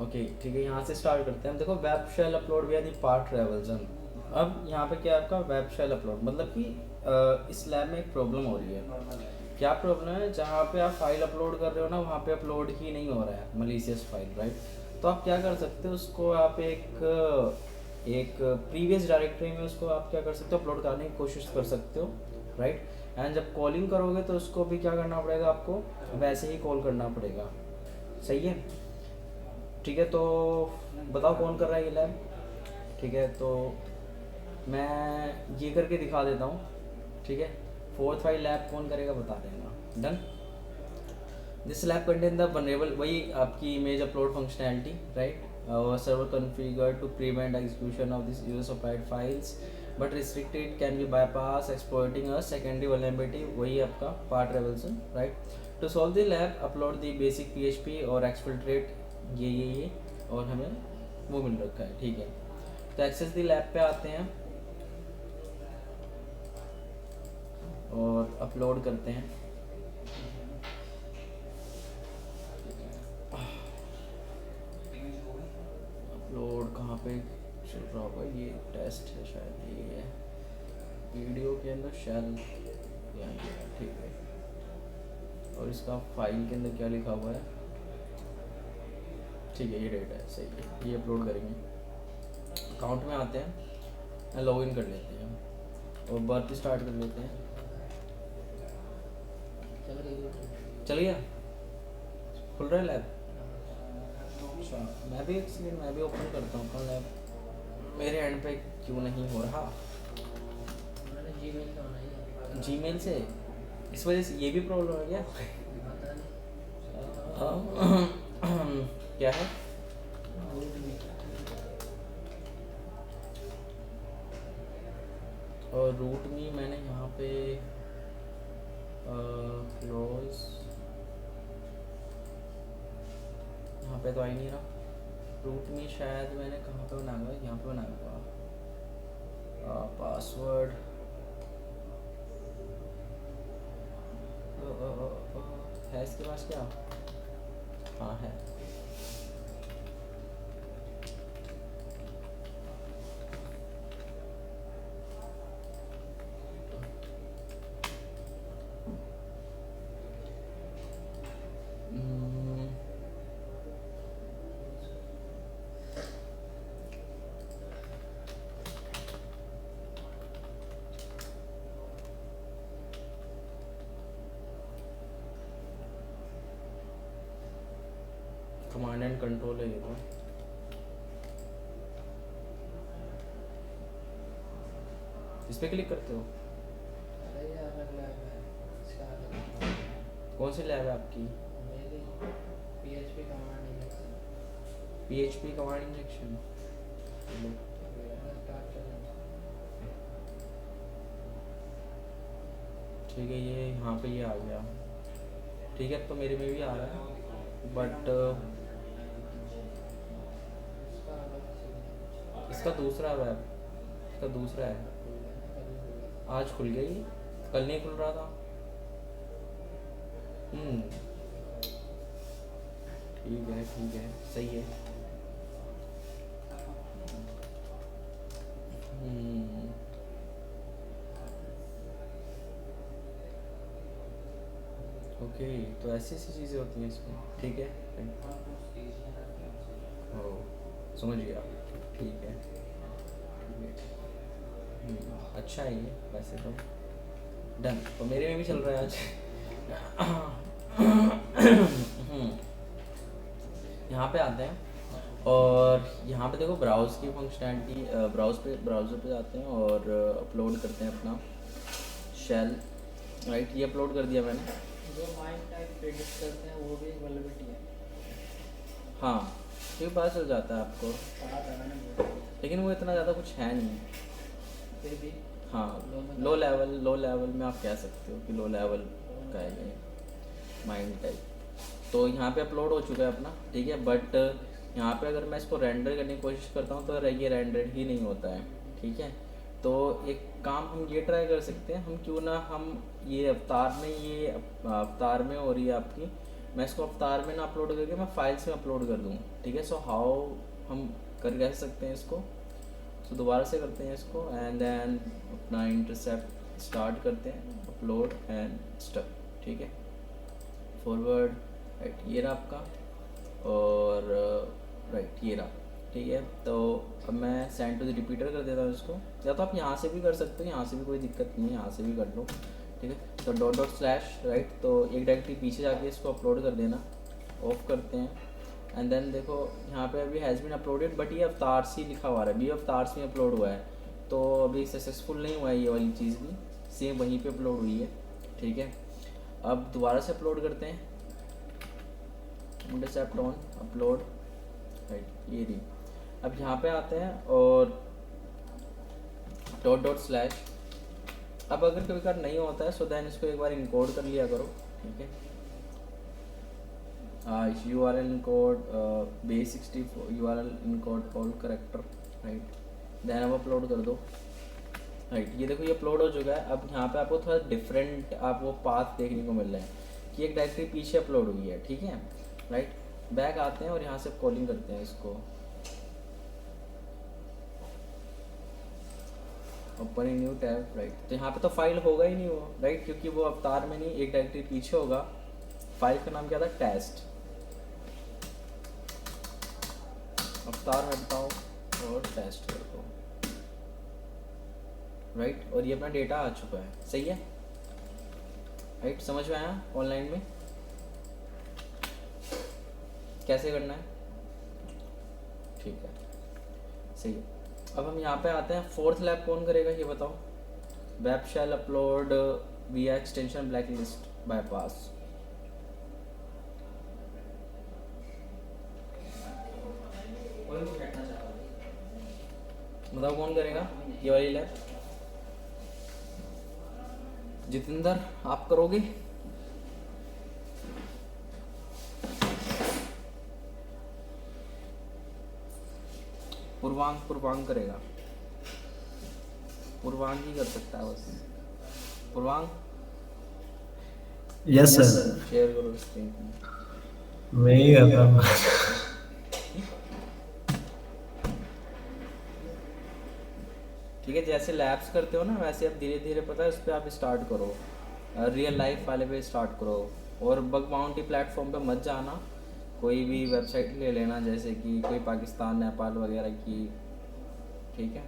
Okay ठीक है, यहाँ से स्टार्ट करते हैं हम। देखो, वेब शेल अपलोड भी दी पार्ट ट्रेवल्सन। अब यहाँ पे क्या है आपका वेब शेल अपलोड, मतलब कि इस लैब में एक प्रॉब्लम हो रही है। क्या प्रॉब्लम है? जहाँ पे आप फाइल अपलोड कर रहे हो ना, वहाँ पे अपलोड ही नहीं हो रहा है मलिशियस फाइल, राइट? तो आप क्या कर सकते हो, उसको आप एक प्रीवियस डायरेक्टरी में उसको आप क्या कर सकते हो, अपलोड करने की कोशिश कर सकते हो, राइट? एंड जब कॉलिंग करोगे तो उसको भी क्या करना पड़ेगा आपको, वैसे ही कॉल करना पड़ेगा। सही है? ठीक है, तो बताओ कौन कर रहा है ये लैब? ठीक है, तो मैं ये करके दिखा देता हूँ। ठीक है, फोर्थ फाइल लैब कौन करेगा बता देना। Done. This lab contain the vulnerable, वही आपकी इमेज अपलोड फंक्शनैलिटी, राइट? और server configure to prevent execution of this user supplied files but restricted can be bypass exploiting a secondary vulnerability, वही आपका part रेवल्सन, right? To solve the lab upload the basic PHP और exfiltrate, ये और हमें वो मिल रखा है। ठीक है, तो एक्सेस द लैब पे आते हैं और अपलोड करते हैं। अपलोड कहाँ पे चल रहा होगा? ये टेस्ट है शायद, ये है वीडियो के अंदर शेल, यहाँ ये है, ठीक है। और इसका फाइल के अंदर क्या लिखा हुआ है? ठीक है, ये डेटा है, सही है, ये अपलोड करेंगे। अकाउंट में आते हैं, लॉगिन कर लेते हैं और बर्थ स्टार्ट कर लेते हैं। चल गया, खुल रहा है लैब? अच्छा, मैं भी एक सेकेंड, मैं भी ओपन करता हूँ अपना लैब। मेरे एंड पे क्यों नहीं हो रहा? जीमेल से? इस वजह से ये भी प्रॉब्लम है क्या? क्या है? और रूट में मैंने यहाँ पे क्लोज, यहाँ पे तो आ ही नहीं रहा। रूट में शायद मैंने कहाँ पे बनाया हुआ है? यहाँ पे बनाया हुआ पासवर्ड है इसके पास क्या? हाँ है। कमांड एंड कंट्रोल है ये तो। इस पे क्लिक करते हो? कौन सी लैब है आपकी? PHP command injection. ठीक है, ये यहाँ पे ये आ गया। ठीक है, अब तो मेरे में भी आ रहा है, बट इसका दूसरा वेब, इसका दूसरा है। आज खुल गया ये, कल नहीं खुल रहा था। ठीक है, सही है। ओके, तो ऐसी ऐसी चीज़ें होती हैं इसमें। ठीक है, ओ समझ गया। ठीक है, अच्छा है ये वैसे तो। डन, तो मेरे में भी चल रहा है आज। यहाँ पे आते हैं और यहाँ पे देखो ब्राउज़ की फंक्शनैलिटी, ब्राउज़र पे जाते हैं और अपलोड करते हैं अपना शेल, राइट? ये अपलोड कर दिया मैंने। जो माइंड टाइप प्रेडिक्ट करते हैं वो भी एक वल्नरेबिलिटी है। हाँ, ये पता चल जाता है आपको, कहा था मैंने बहुत, लेकिन वो इतना ज़्यादा कुछ है नहीं। फिर भी हाँ, लो लेवल में आप कह सकते हो कि लो लेवल का है ये माइंड टाइप। तो यहाँ पे अपलोड हो चुका है अपना, ठीक है। बट यहाँ पे अगर मैं इसको रेंडर करने की कोशिश करता हूँ तो ये रेंडर ही नहीं होता है, ठीक है। तो एक काम हम ये ट्राई कर सकते हैं, हम क्यों ना हम ये अवतार में हो रही है आपकी, मैं इसको अवतार में ना अपलोड करके मैं फाइल्स में अपलोड कर दूँ, ठीक है। सो हाउ हम कर कैसे सकते हैं इसको, सो दोबारा से करते हैं इसको एंड देन अपना इंटरसेप्ट स्टार्ट करते हैं, अपलोड एंड स्टक, ठीक है। फॉरवर्ड राइट, ये रहा आपका, और राइट ये रहा, ठीक है। तो अब मैं सेंड टू द रिपीटर कर देता हूँ इसको, या तो आप यहाँ से भी कर सकते हो, यहाँ से भी कोई दिक्कत नहीं है, यहाँ से भी कर लो, ठीक है। तो डॉट डॉट स्लैश राइट, तो एक डायरेक्टरी पीछे जाके इसको अपलोड कर देना, ऑफ करते हैं एंड देन देखो यहाँ पे अभी हैज़ बीन अपलोडेड, बट ये अवतार सी लिखा हुआ है, अभी अवतार में अपलोड हुआ है, तो अभी सक्सेसफुल नहीं हुआ है ये वाली चीज़ भी, सेम वहीं पे अपलोड हुई है, ठीक है। अब दोबारा से अपलोड करते हैं, इंटरसेप्ट ऑन अपलोड राइट, ये रही। अब यहाँ पे आते हैं और डॉट डॉट स्लैश, अब अगर कभी कभार नहीं होता है सो देन इसको एक बार इनकोड कर लिया करो, ठीक है। URL encode base 64 URL encode all character right, then अब अपलोड कर दो राइट। ये देखो ये अपलोड हो चुका है। अब यहाँ पे आपको थोड़ा डिफरेंट आपको पाथ देखने को मिल रहा है कि एक डायरेक्टरी पीछे अपलोड हुई है, ठीक है राइट। बैक आते हैं और यहाँ से कॉलिंग करते हैं इसको, ओपन न्यू टैब राइट। तो यहाँ पे तो फाइल होगा ही नहीं वो राइट, क्योंकि वो अवतार में नहीं, एक डायरेक्टरी पीछे होगा। फाइल का नाम क्या था, टेस्ट, अवतार हटाओ और टेस्ट कर दो राइट, और ये अपना डेटा आ चुका है, सही है राइट। समझ में आया ऑनलाइन में कैसे करना है, ठीक है सही है। अब हम यहाँ पे आते हैं, फोर्थ लैब कौन करेगा ये बताओ, वेब शेल अपलोड विया एक्सटेंशन ब्लैक लिस्ट बाईपास, बताओ कौन करेगा ये वाली लैब, जितेंद्र आप करोगे, पूर्वांग करेगा, पूर्वांग ही कर सकता है बस, पूर्वांग यस सर, शेयर करो स्क्रीन। मैं ही कर रहा हूँ। ठीक है, जैसे लैब्स करते हो ना वैसे अब धीरे धीरे पता है उस पर आप स्टार्ट करो, रियल लाइफ वाले पे स्टार्ट करो, और बग बाउंटी प्लेटफॉर्म पे मत जाना, कोई भी वेबसाइट ले लेना जैसे कि कोई पाकिस्तान नेपाल वगैरह की, ठीक है,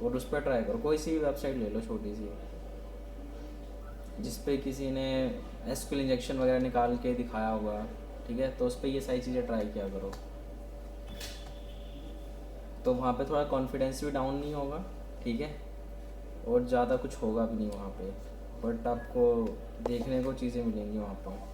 और उस पर ट्राई करो, कोई सी भी वेबसाइट ले लो छोटी सी जिस पे किसी ने एसक्यूएल इंजेक्शन वगैरह निकाल के दिखाया होगा, ठीक है, तो उस पर ये सारी चीज़ें ट्राई किया करो, तो वहाँ पे थोड़ा कॉन्फिडेंस भी डाउन नहीं होगा, ठीक है, और ज़्यादा कुछ होगा भी नहीं वहाँ पे, बट आपको देखने को चीज़ें मिलेंगी वहाँ पर।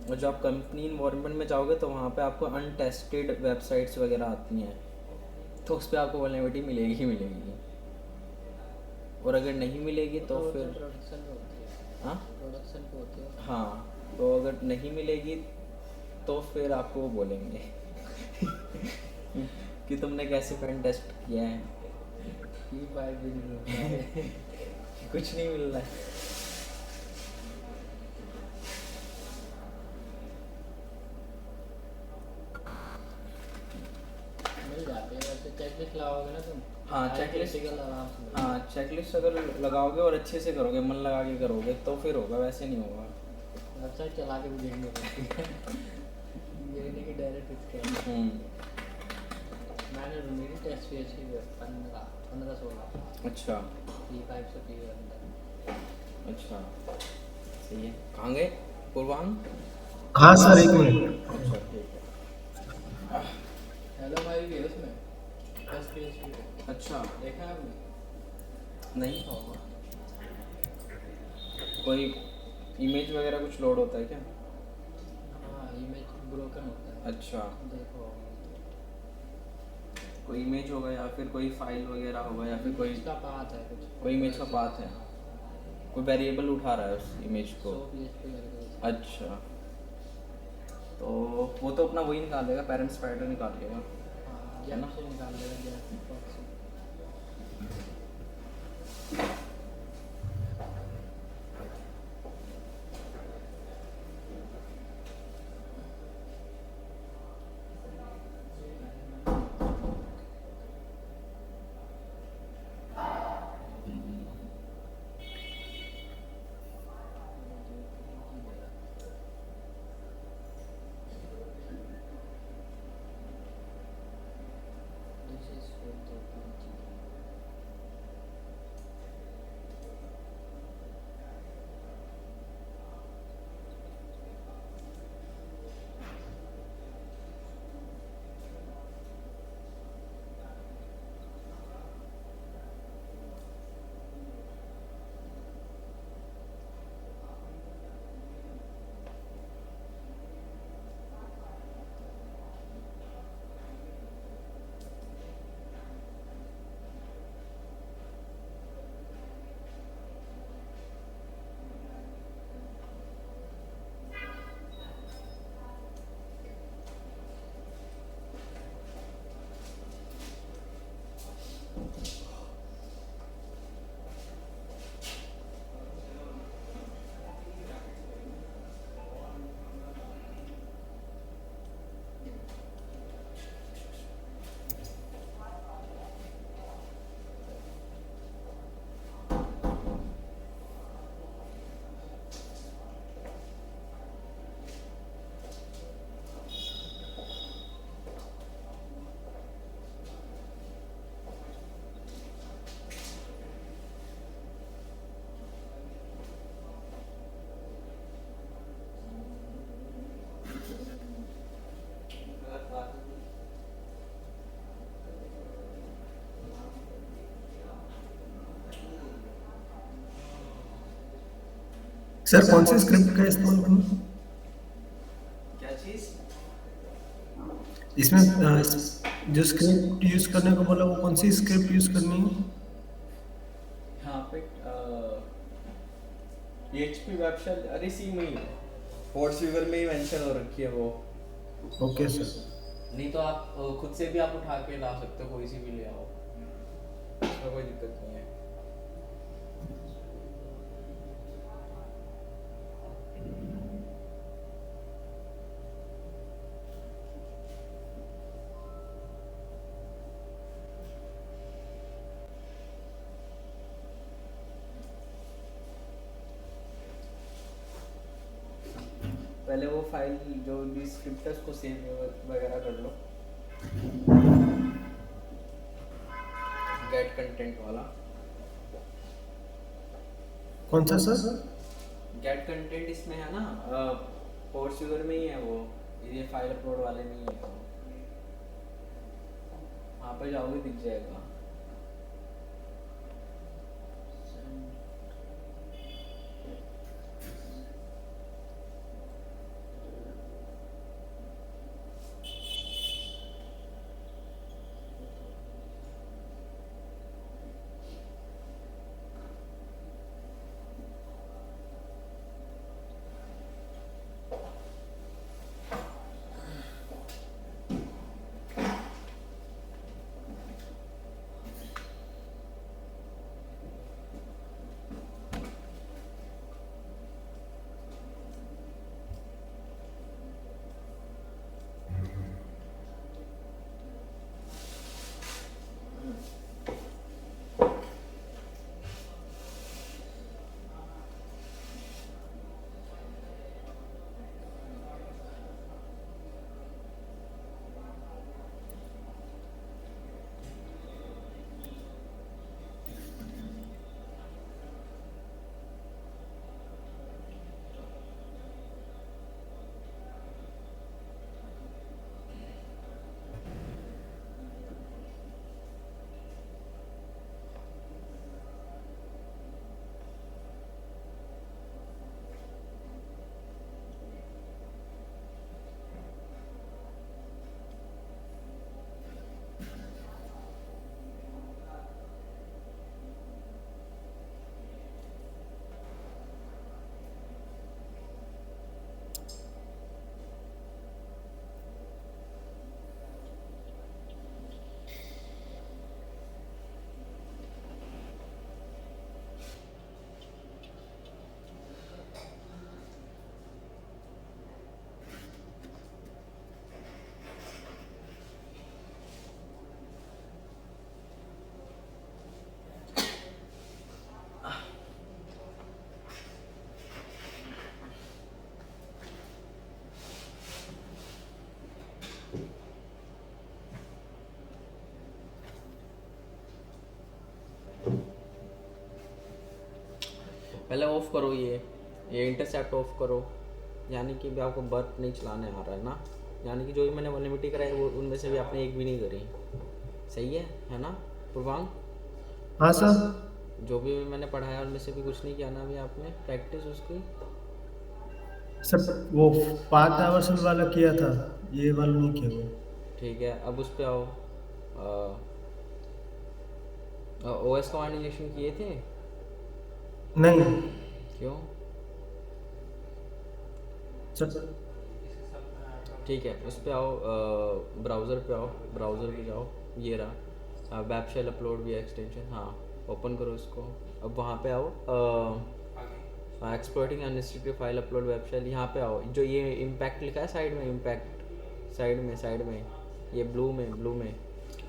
और जब आप कंपनी इन्वायरमेंट में जाओगे तो वहाँ पे आपको अनटेस्टेड वेबसाइट्स वगैरह आती हैं, तो उस पर आपको वल्नरेबिलिटी मिलेगी ही मिलेगी, और अगर नहीं मिलेगी तो फिर प्रोडक्शन पे होती है, हाँ प्रोडक्शन पे होती है। हाँ, तो अगर नहीं मिलेगी तो फिर आपको वो बोलेंगे कि तुमने कैसे पेन टेस्ट किया है, P5 भी नहीं होता है। कुछ नहीं मिल रहा है। मिल जाते हैं वैसे, चेकलिस्ट लगाओगे ना तुम। हाँ, checklist। Critical आराम से मिल हाँ, चेकलिस्ट अगर लगाओगे और अच्छे से करोगे, मन लगा के करोगे तो फिर होगा, वैसे नहीं होगा। जाएगा। वेबसाइट चला के भी देखनी पड़ती है। ये नहीं कि डायरेक्ट इसके मैंने मेरी टेस्ट भी अच्छी है, 15-16 अच्छा P5 से P1 तक। अच्छा सही है। कहाँ गए पूर्वांग? हाँ सर, एक मिनट। अच्छा ठीक है। हेलो भाई भी है उसमें, टेस्ट भी अच्छी है। अच्छा देखा है आपने? नहीं होगा, कोई इमेज वगैरह कुछ लोड होता है क्या? हाँ, इमेज ब्रोकन होता है। अच्छा, देखो कोई इमेज होगा या फिर कोई फाइल वगैरह होगा या फिर कोई इसका पाथ है कुछ, कोई इमेज का पाथ है, कोई वेरिएबल उठा रहा है उस इमेज को। 100 PHP करके। अच्छा, तो वो तो अपना वही निकाल देगा, पेरेंट्स स्पाइडर निकाल लेगा। हाँ, है ना? जैप से निकाल देगा, जैप से। सर कौन सी स्क्रिप्ट का इस्तेमाल करना? क्या चीज़? इसमें जो स्क्रिप्ट यूज करने को बोला वो कौन सी स्क्रिप्ट यूज करनी है? यहाँ पे PHP वेब शेल, अरे सी में ही है, फोर्स वीवर में ही मेंशन हो रखी है वो। Okay sir. नहीं तो आप खुद से भी आप उठा के ला सकते हो, कोई सी भी ले आओ, उसमें कोई दिक्कत नहीं है। पहले वो फाइल जो भी स्क्रिप्ट है उसको सेव वगैरह कर लो, गेट कंटेंट वाला। कौन सा सर? गेट कंटेंट इसमें है ना, फोर्स यूजर में ही है वो, ये फाइल अपलोड वाले में ही है वो। वहाँ पे जाओगे दिख जाएगा। पहले ऑफ करो ये इंटरसेप्ट ऑफ करो, यानी कि भी आपको बर्प नहीं चलाने आ रहा है ना, यानी कि जो भी मैंने वनमिटी कराई वो उनमें से भी आपने एक भी नहीं करी। सही है ना पूर्वांग? हाँ सर। जो भी मैंने पढ़ाया उनमें से भी कुछ नहीं किया ना अभी आपने प्रैक्टिस उसकी? सर वो 5 डायवर्सल वाला किया था, ये वाला नहीं किया वो। ठीक है, अब उस पर आओ। OS कमांड इंजेक्शन किए थे? नहीं क्यों? सर। ठीक है, उस पे आओ, ब्राउज़र पे आओ, ब्राउज़र पे जाओ, ये रहा वेब शेल अपलोड भी एक्सटेंशन। हाँ, ओपन करो इसको। अब वहाँ पे आओ, exporting unrestricted file upload web shell, यहाँ पे आओ। जो ये इम्पैक्ट लिखा है साइड में, इम्पैक्ट साइड में ये ब्लू में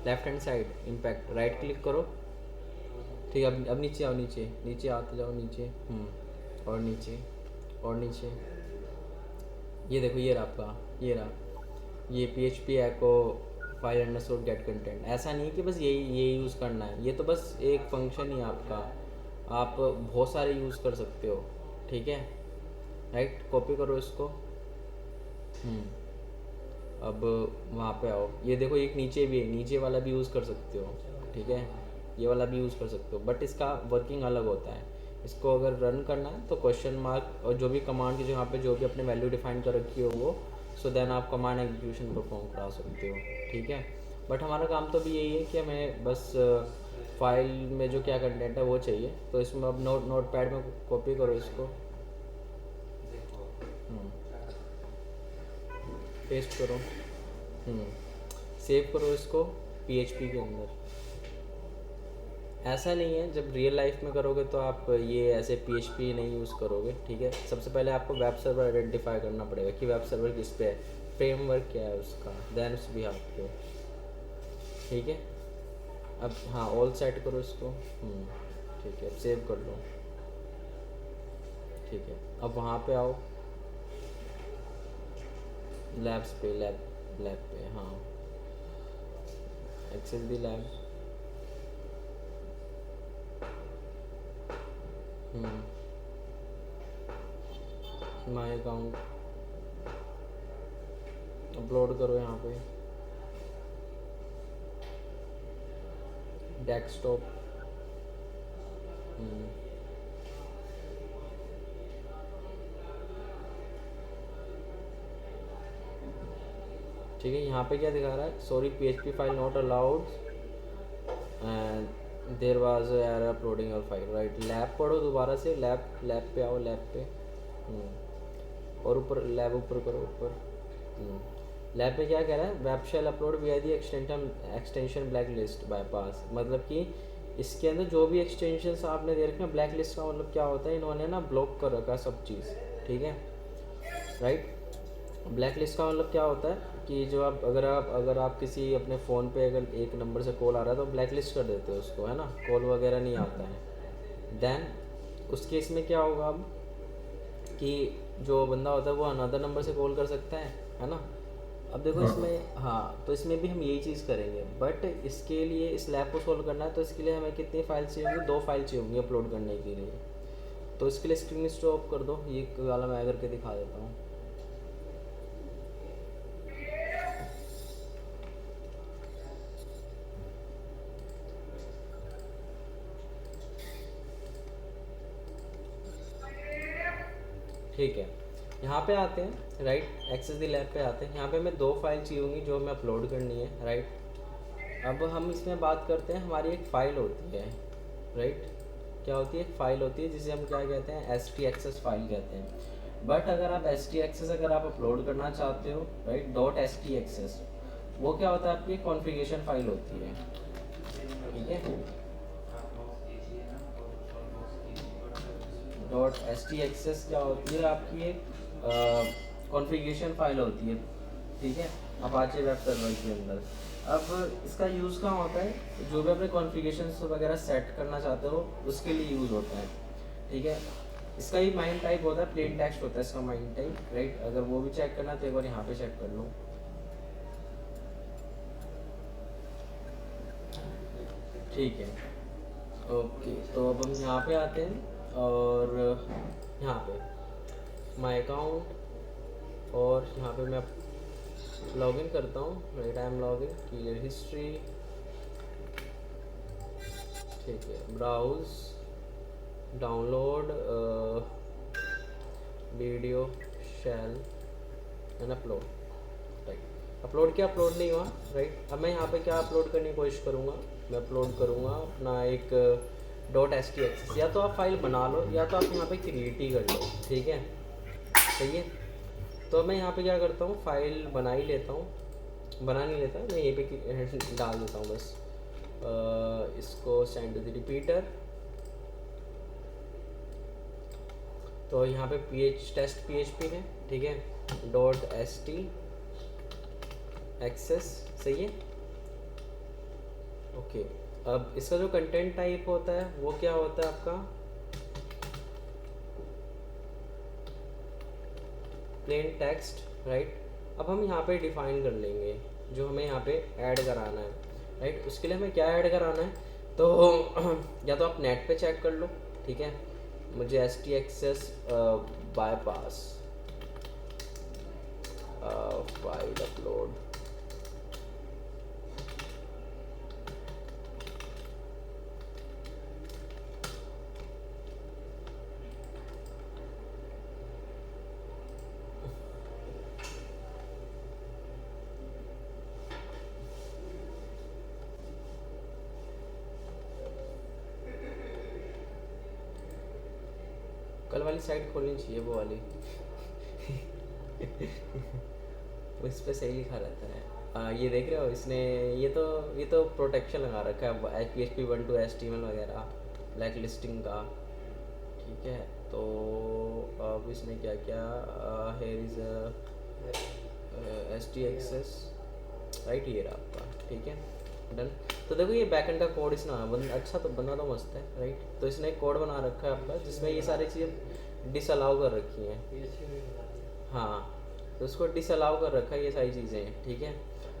left hand side impact, right click करो। ठीक है, अब नीचे आओ, नीचे आते जाओ, नीचे और नीचे ये देखो, ये रहा आपका, ये PHP एको फाइल अंडरस्कोर गेट कंटेंट। ऐसा नहीं है कि बस ये यूज़ करना है, ये तो बस एक फंक्शन ही है आपका, आप बहुत सारे यूज़ कर सकते हो। ठीक है, राइट, कॉपी करो इसको। अब वहाँ पे आओ, ये देखो एक नीचे भी है, नीचे वाला भी यूज़ कर सकते हो। ठीक है, ये वाला भी यूज़ कर सकते हो, बट इसका वर्किंग अलग होता है। इसको अगर रन करना है तो क्वेश्चन मार्क और जो भी कमांड की जहाँ पे जो भी अपने वैल्यू डिफाइन कर रखी हो वो, सो देन आप कमांड एग्जीक्यूशन परफॉर्म करा सकते हो, ठीक है। बट हमारा काम तो भी यही है कि हमें बस फाइल में जो क्या कंटेंट है वो चाहिए। तो इसमें अब नोट पैड में कॉपी करो इसको, पेस्ट करो, सेव करो इसको PHP के अंदर। ऐसा नहीं है, जब रियल लाइफ में करोगे तो आप ये ऐसे PHP नहीं यूज़ करोगे, ठीक है। सबसे पहले आपको वेब सर्वर आइडेंटिफाई करना पड़ेगा कि वेब सर्वर किस पे है, फ्रेमवर्क क्या है उसका, देन उस भी आपको, ठीक है। अब हाँ ऑल सेट करो इसको, ठीक है, सेव कर लो, ठीक है। अब वहाँ पे आओ लैब्स पे, लैब पे, हाँ एक्सेस दी लैब, माई अकाउंट अपलोड करो यहाँ पे, डेस्कटॉप, ठीक है। यहाँ पे क्या दिखा रहा है, sorry PHP file not allowed and there was error uploading your file, right. Lab पढ़ो दोबारा से, लैब पे आओ, लैब पे, और ऊपर लैब ऊपर करो, ऊपर लैब पे क्या कह रहा है, वेब शेल अपलोड विया दी एक्सटेंशन ब्लैक लिस्ट बाईपास, मतलब कि इसके अंदर जो भी एक्सटेंशंस आपने दे रखे हैं, ब्लैक लिस्ट का मतलब क्या होता है, इन्होंने ना ब्लॉक कर रखा है सब चीज़, ठीक है, राइट। ब्लैक लिस्ट का मतलब क्या होता है कि जो आप अगर आप किसी अपने फ़ोन पे अगर एक नंबर से कॉल आ रहा है तो ब्लैक लिस्ट कर देते हो उसको, है ना, कॉल वगैरह नहीं आता है। देन उस केस में क्या होगा अब कि जो बंदा होता है वो अनदर नंबर से कॉल कर सकता है ना। अब देखो इसमें, हाँ तो इसमें भी हम यही चीज़ करेंगे, बट इसके लिए इस लैब को सोल्व करना है तो इसके लिए हमें कितनी फाइल चाहिए होंगी, 2 फाइल चाहिए होंगी अपलोड करने के लिए। तो इसके लिए स्क्रीन स्टॉप कर दो, ये वाला मैं करके दिखा देता हूँ। ठीक है, यहाँ पे आते हैं, राइट, एक्सेस दी लैब पे आते हैं। यहाँ पे हमें 2 फाइल चाहिए होंगी जो हमें अपलोड करनी है, राइट। अब हम इसमें बात करते हैं, हमारी एक फ़ाइल होती है, राइट, क्या होती है, एक फ़ाइल होती है जिसे हम क्या कहते हैं, STXS फाइल कहते हैं। बट अगर आप STXS अगर आप अपलोड करना चाहते हो, राइट, .STXS वो क्या होता है, आपकी कॉन्फ़िगरेशन फाइल होती है, ठीक है। .STXS क्या होती है, आपकी एक कॉन्फ़िगरेशन फाइल होती है, ठीक है, अपाचे वेब सर्वर के अंदर। अब इसका यूज़ कहाँ होता है, जो भी अपने कॉन्फ़िगरेशन वगैरह सेट करना चाहते हो उसके लिए यूज़ होता है, ठीक है। इसका ही माइन टाइप होता है, प्लेन टेक्स्ट होता है इसका माइन टाइप, राइट। अगर वो भी चेक करना तो एक बार यहाँ पे चेक कर लो, ठीक है, ओके। तो अब हम यहाँ पे आते हैं और यहाँ पे माई अकाउंट, और यहाँ पे मैं लॉगिन करता हूँ, right, I am login, clear history, ठीक है, browse, download video shell and upload, right. Upload क्या, अपलोड नहीं हुआ, राइट। अब मैं यहाँ पे क्या अपलोड करने की कोशिश करूँगा, मैं अपलोड करूँगा अपना एक .STXS, या तो आप फाइल बना लो या तो आप यहाँ पे क्रिएट ही कर लो, ठीक है, सही है। तो मैं यहाँ पे क्या करता हूँ, फाइल बना ही लेता हूँ, बना नहीं लेता मैं, यहीं पे डाल देता हूँ बस, इसको सेंड टू द रिपीटर। तो यहाँ पे टेस्ट PHP है, ठीक है, .STXS, सही है, ओके। अब इसका जो कंटेंट टाइप होता है वो क्या होता है आपका, प्लेन टेक्स्ट, राइट। अब हम यहाँ पे डिफाइन कर लेंगे जो हमें यहाँ पे ऐड कराना है, राइट। उसके लिए हमें क्या ऐड कराना है, तो या तो आप नेट पे चेक कर लो, ठीक है, मुझे STXS बाईपास फाइल अपलोड, कल वाली साइड खोलनी चाहिए, वो वाली वो इस पे सही लिखा रहता है। ये देख रहे हो, इसने ये तो प्रोटेक्शन लगा रखा है PHP 1 to HTML वगैरह, ब्लैक लिस्टिंग का। ठीक है, तो अब इसमें क्या क्या, हेयर इज STXS राइट, ये रहा आपका। ठीक है, डन। तो देखो ये बैकएंड का कोड इसने अच्छा तो बना तो मस्त है राइट। तो इसने एक कोड बना रखा है आपका जिसमें ये सारी चीज़ें डिसअलाउ कर रखी हैं। हाँ, तो उसको डिसअलाउ कर रखा है ये सारी चीज़ें। ठीक है,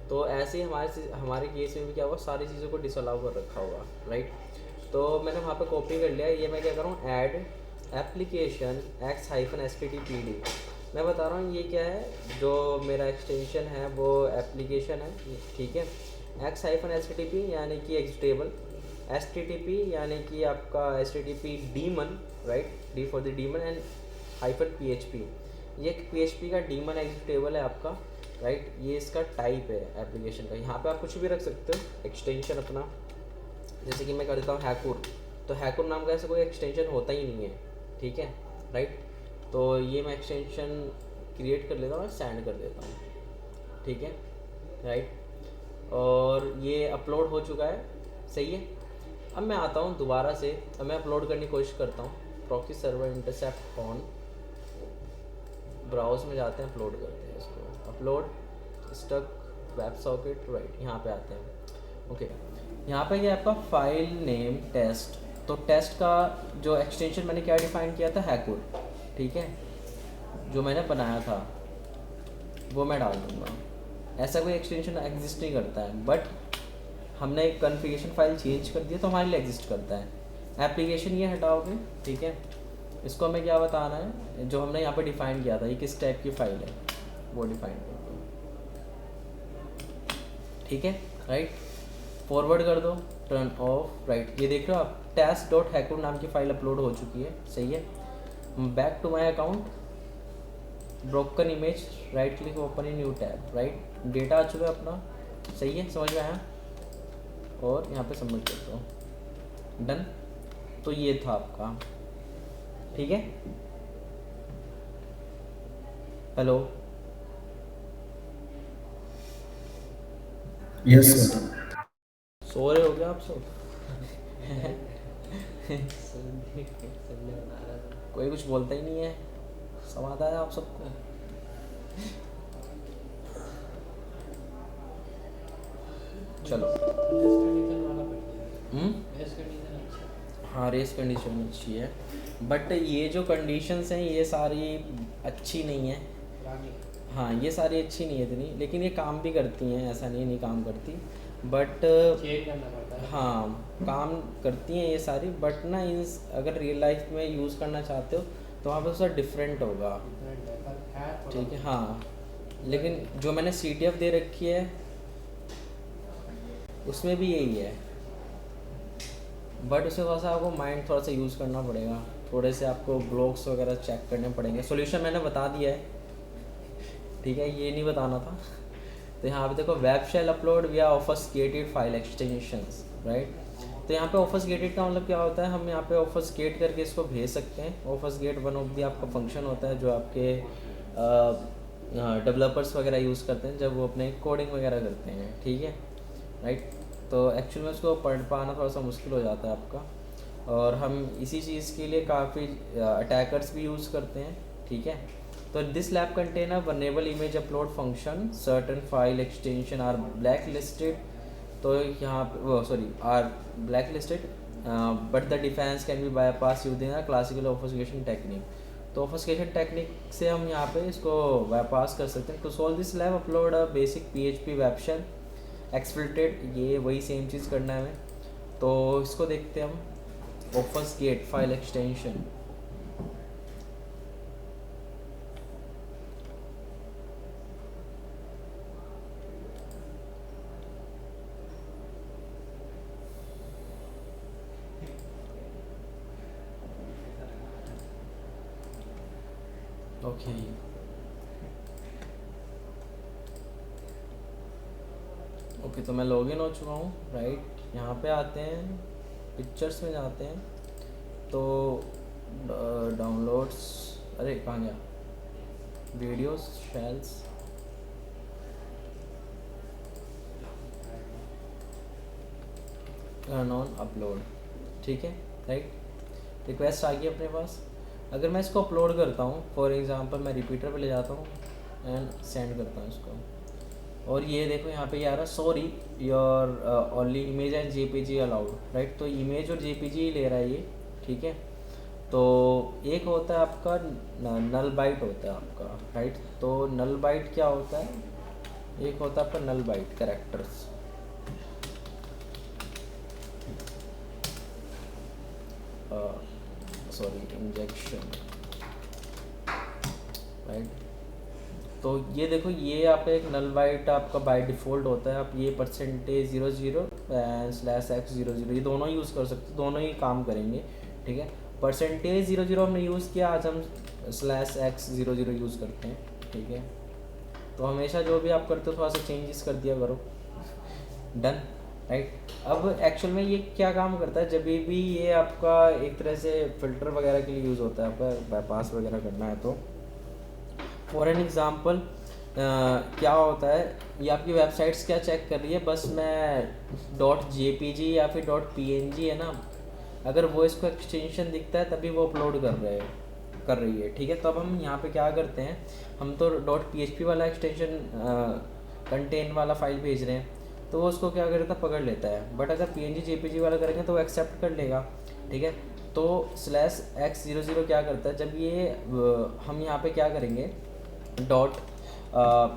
तो ऐसे ही हमारे केस में भी क्या हुआ, सारी चीज़ों को डिसअलाउ कर रखा होगा राइट। तो मैंने वहाँ पे कॉपी कर लिया, ये मैं क्या कर रहा हूँ, ऐड एप्लीकेशन x-std। मैं बता रहा हूँ ये क्या है, जो मेरा एक्सटेंशन है वो एप्लीकेशन है। ठीक है, x-stp यानी कि एग्जीक्यूटेबल, HTTP यानी कि आपका HTTP demon right, D for the demon, and -php, ये एक PHP का डीमन एग्जीक्यूटेबल है आपका राइट। ये इसका टाइप है एप्लीकेशन का। यहाँ पे आप कुछ भी रख सकते हो एक्सटेंशन अपना, जैसे कि मैं कर देता हूँ हैकुर, तो हैकुर नाम का ऐसा कोई एक्सटेंशन होता ही नहीं है। ठीक है राइट, तो ये मैं एक्सटेंशन क्रिएट कर लेता हूँ और सेंड कर देता हूँ। ठीक है राइट, और ये अपलोड हो चुका है, सही है। अब मैं आता हूँ दोबारा से, अब मैं अपलोड करने की कोशिश करता हूँ, proxy server intercept on, browse में जाते हैं, अपलोड करते हैं इसको, upload stuck web socket right, यहाँ पे आते हैं। ओके, यहाँ पे क्या आपका फाइल नेम टेस्ट, तो टेस्ट का जो एक्सटेंशन मैंने क्या डिफाइन किया था, हैकुर। ठीक है, जो मैंने बनाया था वो मैं डाल दूँगा। ऐसा कोई एक्सटेंशन एग्जिस्ट नहीं करता है, बट हमने एक कॉन्फ़िगरेशन फाइल चेंज कर दिया तो हमारे लिए एग्जिस्ट करता है। एप्लीकेशन ये हटाओगे, ठीक है, इसको हमें क्या बताना है, जो हमने यहाँ पे डिफ़ाइन किया था, ये किस टाइप की फ़ाइल है वो डिफ़ाइन कर दो। ठीक है राइट, फॉरवर्ड कर दो, टर्न ऑफ राइट। ये देख रहे हो आप, test.hakur नाम की फ़ाइल अपलोड हो चुकी है, सही है। Back to my account, broken image, right click, open in new tab right, data आ चुका है अपना, सही है, समझ में आया, और यहाँ पे सबमिट कर दो, डन। तो ये था आपका, ठीक है। Hello, yes sir. सो रहे हो क्या आप सब? कोई कुछ बोलता ही नहीं है, सब आता है आप सबको। चलो, हाँ रेस कंडीशन अच्छी है, बट ये जो कंडीशंस हैं ये सारी अच्छी नहीं है। हाँ, ये सारी अच्छी नहीं है इतनी, लेकिन ये काम भी करती हैं, ऐसा नहीं काम करती, बट हाँ काम करती हैं ये सारी, बट ना इन अगर रियल लाइफ में यूज़ करना चाहते हो तो वहाँ पे उसका डिफरेंट होगा। ठीक है, हाँ, लेकिन जो मैंने CTF दे रखी है उसमें भी यही है, बट उसमें थोड़ा सा आपको माइंड थोड़ा सा यूज़ करना पड़ेगा, थोड़े से आपको ब्लॉग्स वगैरह चेक करने पड़ेंगे। सॉल्यूशन मैंने बता दिया है, ठीक है, ये नहीं बताना था। तो यहाँ पे देखो, वेब शेल अपलोड विया ऑफस्केटेड फाइल एक्सटेंशंस राइट। तो यहाँ पे ऑफस्केटेड का मतलब क्या होता है, हम यहाँ पे ऑफस्केट करके इसको भेज सकते हैं। ऑफस्केट वन ऑफ दी आपका फंक्शन होता है जो आपके डेवलपर्स वगैरह यूज़ करते हैं जब वो अपने कोडिंग वगैरह करते हैं, ठीक है राइट। तो एक्चुअल में उसको पढ़ पाना थोड़ा सा मुश्किल हो जाता है आपका, और हम इसी चीज़ के लिए काफ़ी अटैकर्स भी यूज़ करते हैं, ठीक है। तो this lab contain a vulnerable image upload function, certain file extension are black listed, तो यहाँ वो sorry are black listed but the defence can be bypass using a classical obfuscation technique. तो ऑफस्केशन टेक्निक से हम यहाँ पे इसको bypass कर सकते हैं। To solve this lab upload a basic PHP web shell exfiltrate, ये वही सेम चीज़ करना है हमें। तो इसको देखते हैं हम, ऑफस्केट फाइल एक्सटेंशन, ओके ओके, तो मैं लॉगिन हो चुका हूँ राइट। यहाँ पे आते हैं, पिक्चर्स में जाते हैं, तो डाउनलोड्स, अरे कहाँ गया, videos shells, turn on upload, ठीक है राइट। रिक्वेस्ट आ गई अपने पास। अगर मैं इसको अपलोड करता हूँ, फॉर एग्जांपल मैं रिपीटर पे ले जाता हूँ एंड सेंड करता हूँ इसको, और ये देखो यहाँ पे ये आ रहा sorry your only image and JPG allowed, right. तो इमेज और जेपीजी ले रहा है ये, ठीक है। तो एक होता है आपका नल बाइट होता है आपका, राइट। तो नल बाइट क्या होता है, एक होता है आपका null byte characters, sorry injection, right. तो ये देखो ये आप एक नल बाइट आपका बाय डिफ़ॉल्ट होता है, आप ये %00 /x00 ये दोनों यूज़ कर सकते हो, दोनों ही काम करेंगे, ठीक है। %00 हमने यूज़ किया, आज हम /x00 यूज़ करते हैं, ठीक है। तो हमेशा जो भी आप करते हो थोड़ा सा चेंजेस कर दिया करो, डन, राइट। अब एक्चुअल में ये क्या काम करता है, जब भी ये आपका एक तरह से फ़िल्टर वगैरह के लिए यूज़ होता है, आपका बाईपास वगैरह करना है तो फॉर एन एग्ज़ाम्पल क्या होता है, ये आपकी वेबसाइट्स क्या चेक कर रही है, बस मैं .jpg या फिर .png है ना, अगर वो इसको एक्सटेंशन दिखता है तभी वो अपलोड कर रही है, ठीक है। तो अब हम यहाँ पे क्या करते हैं, हम तो .php वाला एक्सटेंशन कंटेन वाला फाइल भेज रहे हैं, तो वो उसको क्या करता है, पकड़ लेता है। बट अगर png jpg वाला करेंगे तो वो एक्सेप्ट कर लेगा, ठीक है। तो /x00 क्या करता है, जब ये हम यहाँ पे क्या करेंगे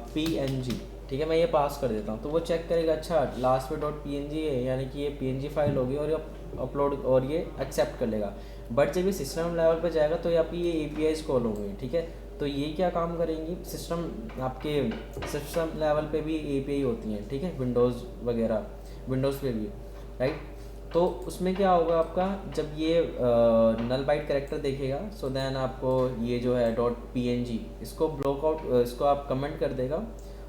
.png, ठीक है, मैं ये पास कर देता हूँ, तो वो चेक करेगा अच्छा लास्ट में .png है, यानी कि ये png फाइल होगी और ये अपलोड और ये एक्सेप्ट कर लेगा। बट जब ये सिस्टम लेवल पे जाएगा तो आपकी ये APIs कॉल होंगी, ठीक है। तो ये क्या काम करेंगी, सिस्टम आपके सिस्टम लेवल पे भी API होती हैं, ठीक है, विंडोज़ वगैरह, विंडोज़ पे भी, राइट। तो उसमें क्या होगा आपका, जब ये नल बाइट कैरेक्टर देखेगा, सो देन आपको ये जो है .png इसको ब्लॉक आउट, इसको आप कमेंट कर देगा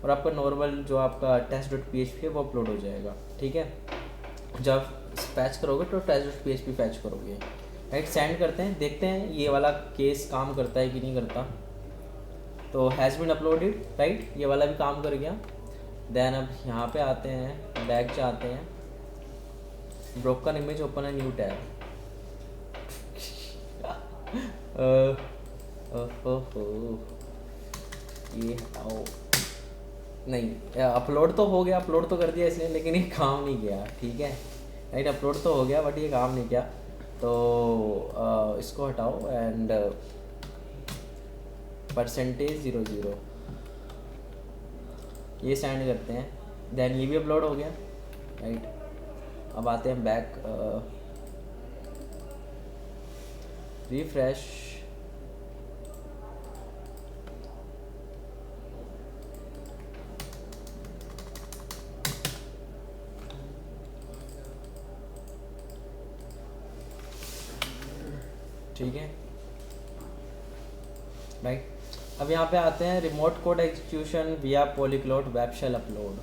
और आपका नॉर्मल जो आपका test.php है वो अपलोड हो जाएगा, ठीक है। जब फैच करोगे तो test.php फैच करोगे, राइट। सेंड करते हैं, देखते हैं ये वाला केस काम करता है कि नहीं करता। तो हैज़ बीन अपलोडेड, राइट, ये वाला भी काम कर गया। देन अब यहाँ पे आते हैं, बैक जाते हैं, ब्रोकन इमेज ओपन है न्यू टैब, ये आओ नहीं, अपलोड तो हो गया, अपलोड तो कर दिया इसने, लेकिन ये काम नहीं किया, ठीक है, राइट। अपलोड तो हो गया बट ये काम नहीं किया, तो इसको हटाओ एंड %00 ये सेंड करते हैं। देन ये भी अपलोड हो गया, राइट। अब आते हैं बैक, रिफ्रेश, ठीक है, राइट। अब यहाँ पे आते हैं रिमोट कोड एग्जीक्यूशन विया पॉलीग्लॉट वेब शेल अपलोड।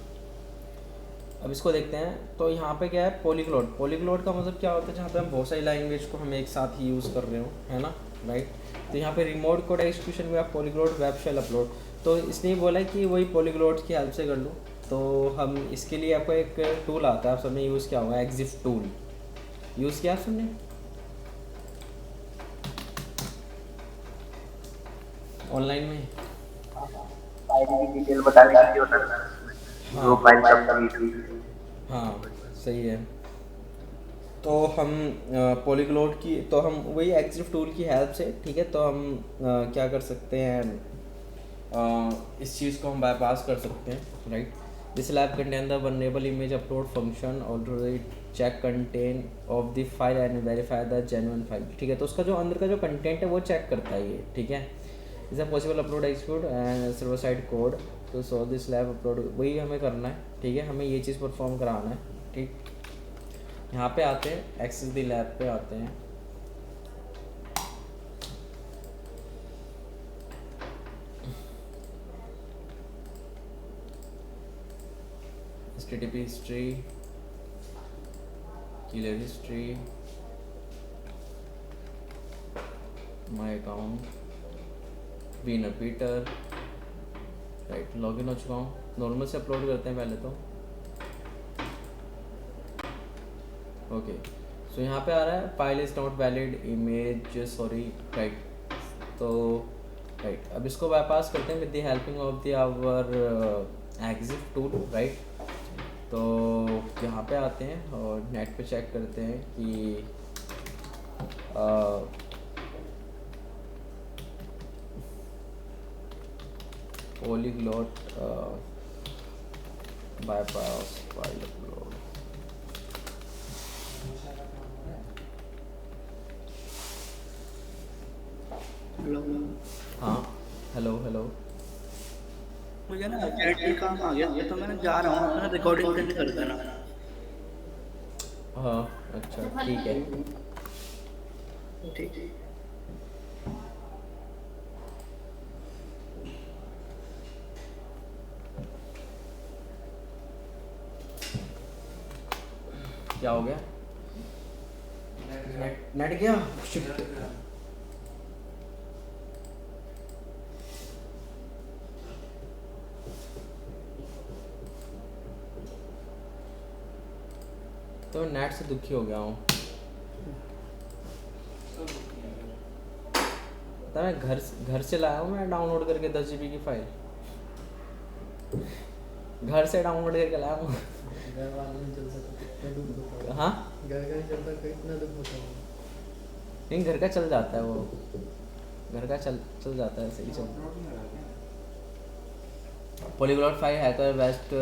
अब इसको देखते हैं, तो यहाँ पे क्या है, पॉलीग्लॉट, पॉलीग्लॉट का मतलब क्या होता है, जहाँ पे हम बहुत सारी लैंग्वेज को हम एक साथ ही यूज़ कर रहे हो, है ना, राइट। तो यहाँ पे रिमोट कोड एग्जीक्यूशन विया पॉलीग्लॉट वेब शेल अपलोड, तो इसने बोला है कि वही पॉलीग्लॉट की हेल्प से कर लूँ। तो हम इसके लिए आपको एक टूल आता है, आप सबने यूज़ किया होगा, एग्जिफ टूल यूज़ किया आप सबने ऑनलाइन में? फाइल की डिटेल बताने के लिए होता है, जो फाइल कंप्लीट, हाँ सही है। तो हम पॉलीग्लॉट की, तो हम वही एग्जिफ टूल की हेल्प से, ठीक है, तो हम क्या कर सकते हैं, इस चीज़ को हम बाईपास कर सकते हैं, right. This lab contain the vulnerable image upload function already check content of the file and verify the genuine file, ठीक है। तो उसका जो अंदर का जो कंटेंट है वो चेक करता है ये, ठीक है। Is a possible upload execute and server side code तो सो दिस लैब अपलोड, वही हमें करना है, ठीक है, हमें ये चीज़ परफॉर्म कराना है, ठीक। यहाँ पे आते हैं, एक्सेस द लैब पे आते हैं, HTTP history, killer history, my account winner Peter, right login हो चुका हूँ। नॉर्मल से अपलोड करते हैं पहले तो। ओके सो यहाँ पे आ रहा है file is not valid image sorry, right. तो राइट अब इसको बाईपास करते हैं with the helping of the our exit tool, right. तो यहाँ पे आते हैं और नेट पे चेक करते हैं कि polyglot bypass file upload. Hello, हाँ हेलो हेलो। मुझे ना चैट में काम आ गया तो मैं जा रहा हूँ, अपना रिकॉर्डिंग सेंड कर देना। हाँ अच्छा ठीक है। ठीक। क्या हो गया? नेट गया, शिट। तो नेट से दुखी हो गया हूँ। पता है घर से लाया हूँ मैं डाउनलोड करके 10 GB की फाइल। घर से डाउनलोड करके लाया हूँ। घर वाला नहीं चल सकता, कितना दुख होता है। हाँ घर का नहीं चलता, कितना दुख होता है। नहीं घर का चल जाता है, वो घर का चल जाता है, सही चल। Polyglot 5 hacker west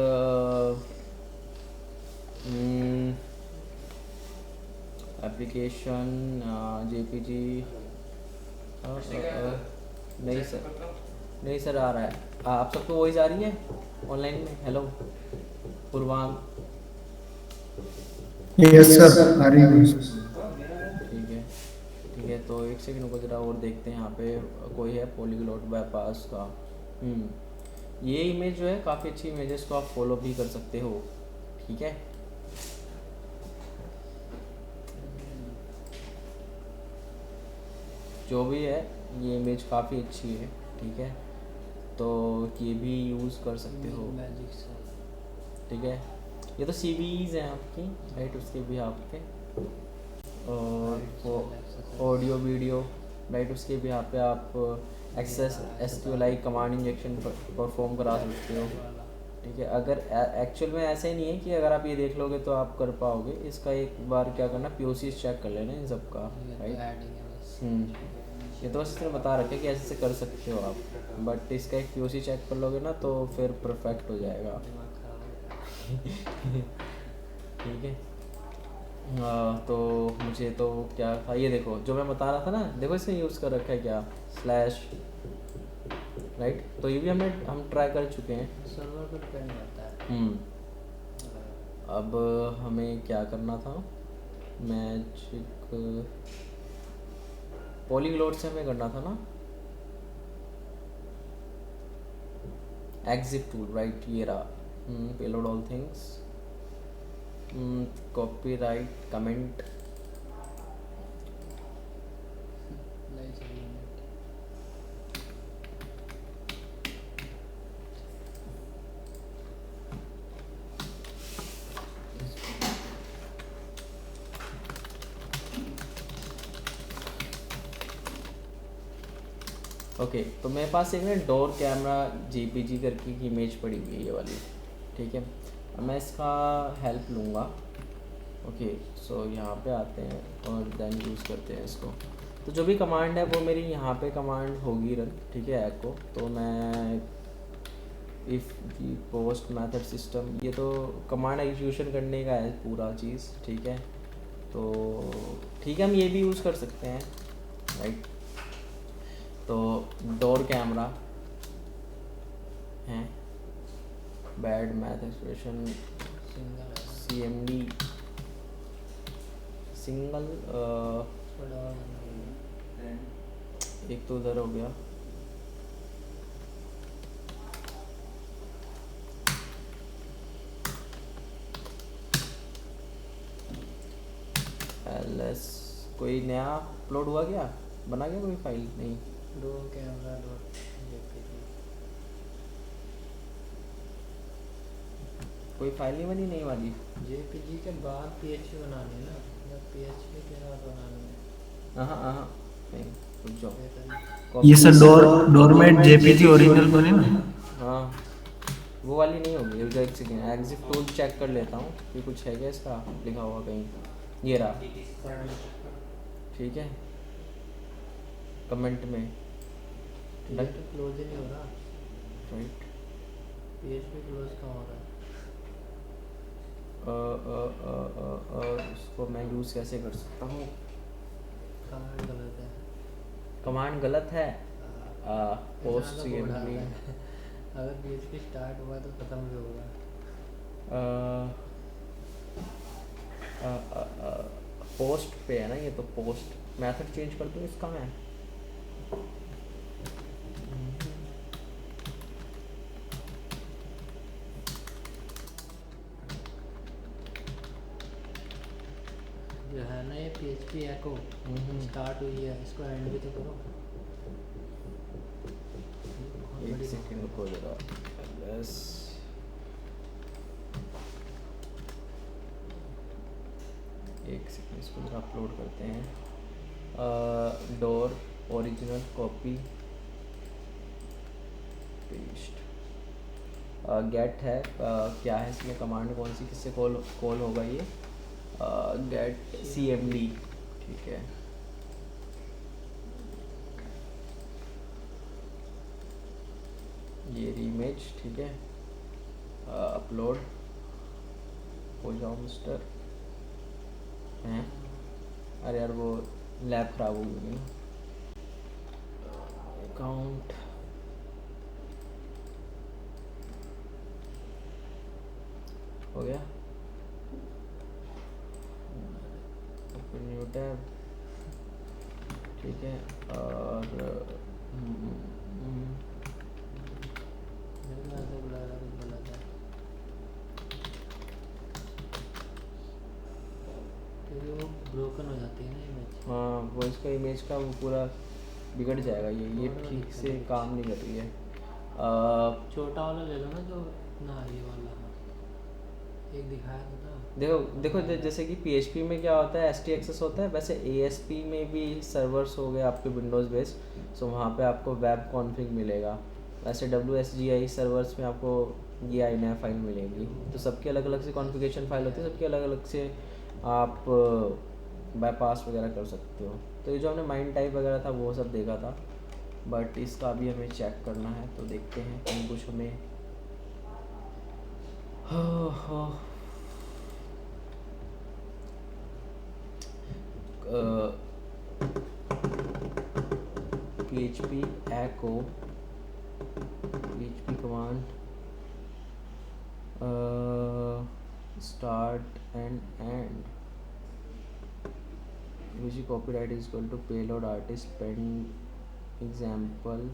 application JPG नहीं सर आ रहा है। आप सबको वॉइस आ रही है ऑनलाइन में? हेलो पूर्वांग। यस सर, आ रही है। ठीक है तो एक सेकंड को ज़रा और देखते हैं। यहाँ पे कोई है पॉलीग्लॉट बाईपास का। ये इमेज जो है काफ़ी अच्छी इमेज है, इसको आप फॉलो भी कर सकते हो, ठीक है। जो भी है ये इमेज काफ़ी अच्छी है, ठीक है। तो ये भी यूज़ कर सकते हो, ठीक है। ये तो CVs हैं आपकी, राइट, उसके भी आपके और ऑडियो वीडियो, राइट, उसके भी यहाँ पे आप access SQLi command injection perform करा सकते हो, ठीक है। अगर एक्चुअल में ऐसे नहीं है कि अगर आप ये देख लोगे तो आप कर पाओगे। इसका एक बार क्या करना, POCs चेक कर लेना इन सब का, राइट। ये तो बस इसने बता रखा है कि ऐसे कर सकते हो आप, बट इसका एक POC चेक कर लोगे ना तो फिर परफेक्ट हो जाएगा। ठीक है। तो मुझे तो क्या था, ये देखो जो मैं बता रहा था ना, देखो इसने यूज़ कर रखा है क्या, स्लैश, राइट। तो ये भी हम ट्राई कर चुके हैं, सर्वर पर डिपेंड करता है। अब हमें क्या करना था, मैजिक पॉलीग्लॉट से हमें करना था ना, एग्जिट टूल, राइट, ये रहा। Payload all things, copyright comment, okay. तो मेरे पास एक ना डोर कैमरा JPG करके की इमेज पड़ी हुई है, ये वाली, ठीक है। अब मैं इसका हेल्प लूँगा। ओके सो यहाँ पे आते हैं और देन यूज़ करते हैं इसको। तो जो भी कमांड है वो मेरी यहाँ पे कमांड होगी रन, ठीक है, एको। तो मैं if the post method system, ये तो कमांड एग्जीक्यूशन करने का है पूरा चीज़, ठीक है। तो ठीक है, हम ये भी यूज़ कर सकते हैं, राइट। तो डोर कैमरा है, bad math expression, CMD single, एक तो उधर हो गया, LS कोई नया अपलोड हुआ क्या? बना क्या कोई फाइल? नहीं। डो कैमरा डॉट जेपीजी। कोई फाइल नहीं बनी नई वाली? जेपीजी के बाद पीएचपी बनानी है ना, या पीएचपी के साथ बनानी है? हाँ नहीं, रुक जाओ। ये सर डोरमेट जेपीजी ओरिजिनल बने ना? हाँ वो वाली नहीं होगी। रुक जाओ एक सेकेंड, एग्जिट टूल चेक कर लेता हूँ कि कुछ है क्या इसका लिखा हुआ कहीं। ये रहा, ठीक है, कमेंट में क्लोज ही नहीं हो रहा। राइट। पीएचपी क्लोज कहाँ हो रहा है? उसको मैं यूज़ कैसे कर सकता हूँ? कमांड गलत है। कमांड गलत है। पोस्ट ऐसा बोर्ड आ रहा है। अगर पीएचपी स्टार्ट हुआ तो खत्म भी होगा। पोस्ट पे है ना ये, तो पोस्ट मेथड चेंज कर दूँ इसका मैं। जो है ना ये पीएचपी एको स्टार्ट हुई है, इसको एंड भी तो करो। एक सेकेंड रुको जरा, बस एक सेकेंड, इसको जरा अपलोड करते हैं। Door original copy paste get है। क्या है इसमें कमांड, कौन सी, किससे कॉल होगा ये? गेट cmd, ठीक है। ये इमेज, ठीक है। अपलोड हो जाओ मिस्टर। हैं? अरे यार वो लैब खराब हो गई ना। अकाउंट हो गया, ओपन न्यू टैब, ठीक है। और मेरे को ऐसा बुला रहा कुछ गलत है, क्योंकि वो ब्रोकन हो जाती है ना इमेज। हाँ वो इसका इमेज का वो पूरा बिगड़ जाएगा। ये ठीक से काम नहीं कर रही है। छोटा वाला ले लो ना, जो ना ये वाला एक दिखाया था। देखो जैसे कि PHP में क्या होता है, ST एक्सेस होता है, वैसे ASP में भी सर्वर्स हो गए आपके विंडोज़ बेस्ड, सो वहाँ पे आपको वेब कॉन्फ़िग मिलेगा। वैसे WSGI सर्वर्स में आपको ये INAV फाइल मिलेगी। तो सबके अलग अलग से कॉन्फ़िगरेशन फाइल होती है, सबके अलग अलग से आप बाईपास वगैरह कर सकते हो। तो ये जो हमने माइंड टाइप वगैरह था वो सब देखा था, बट इसका भी हमें चेक करना है, तो देखते हैं कहीं कुछ हमें PHP echo PHP command start and end which copyright is equal to payload artist pen example।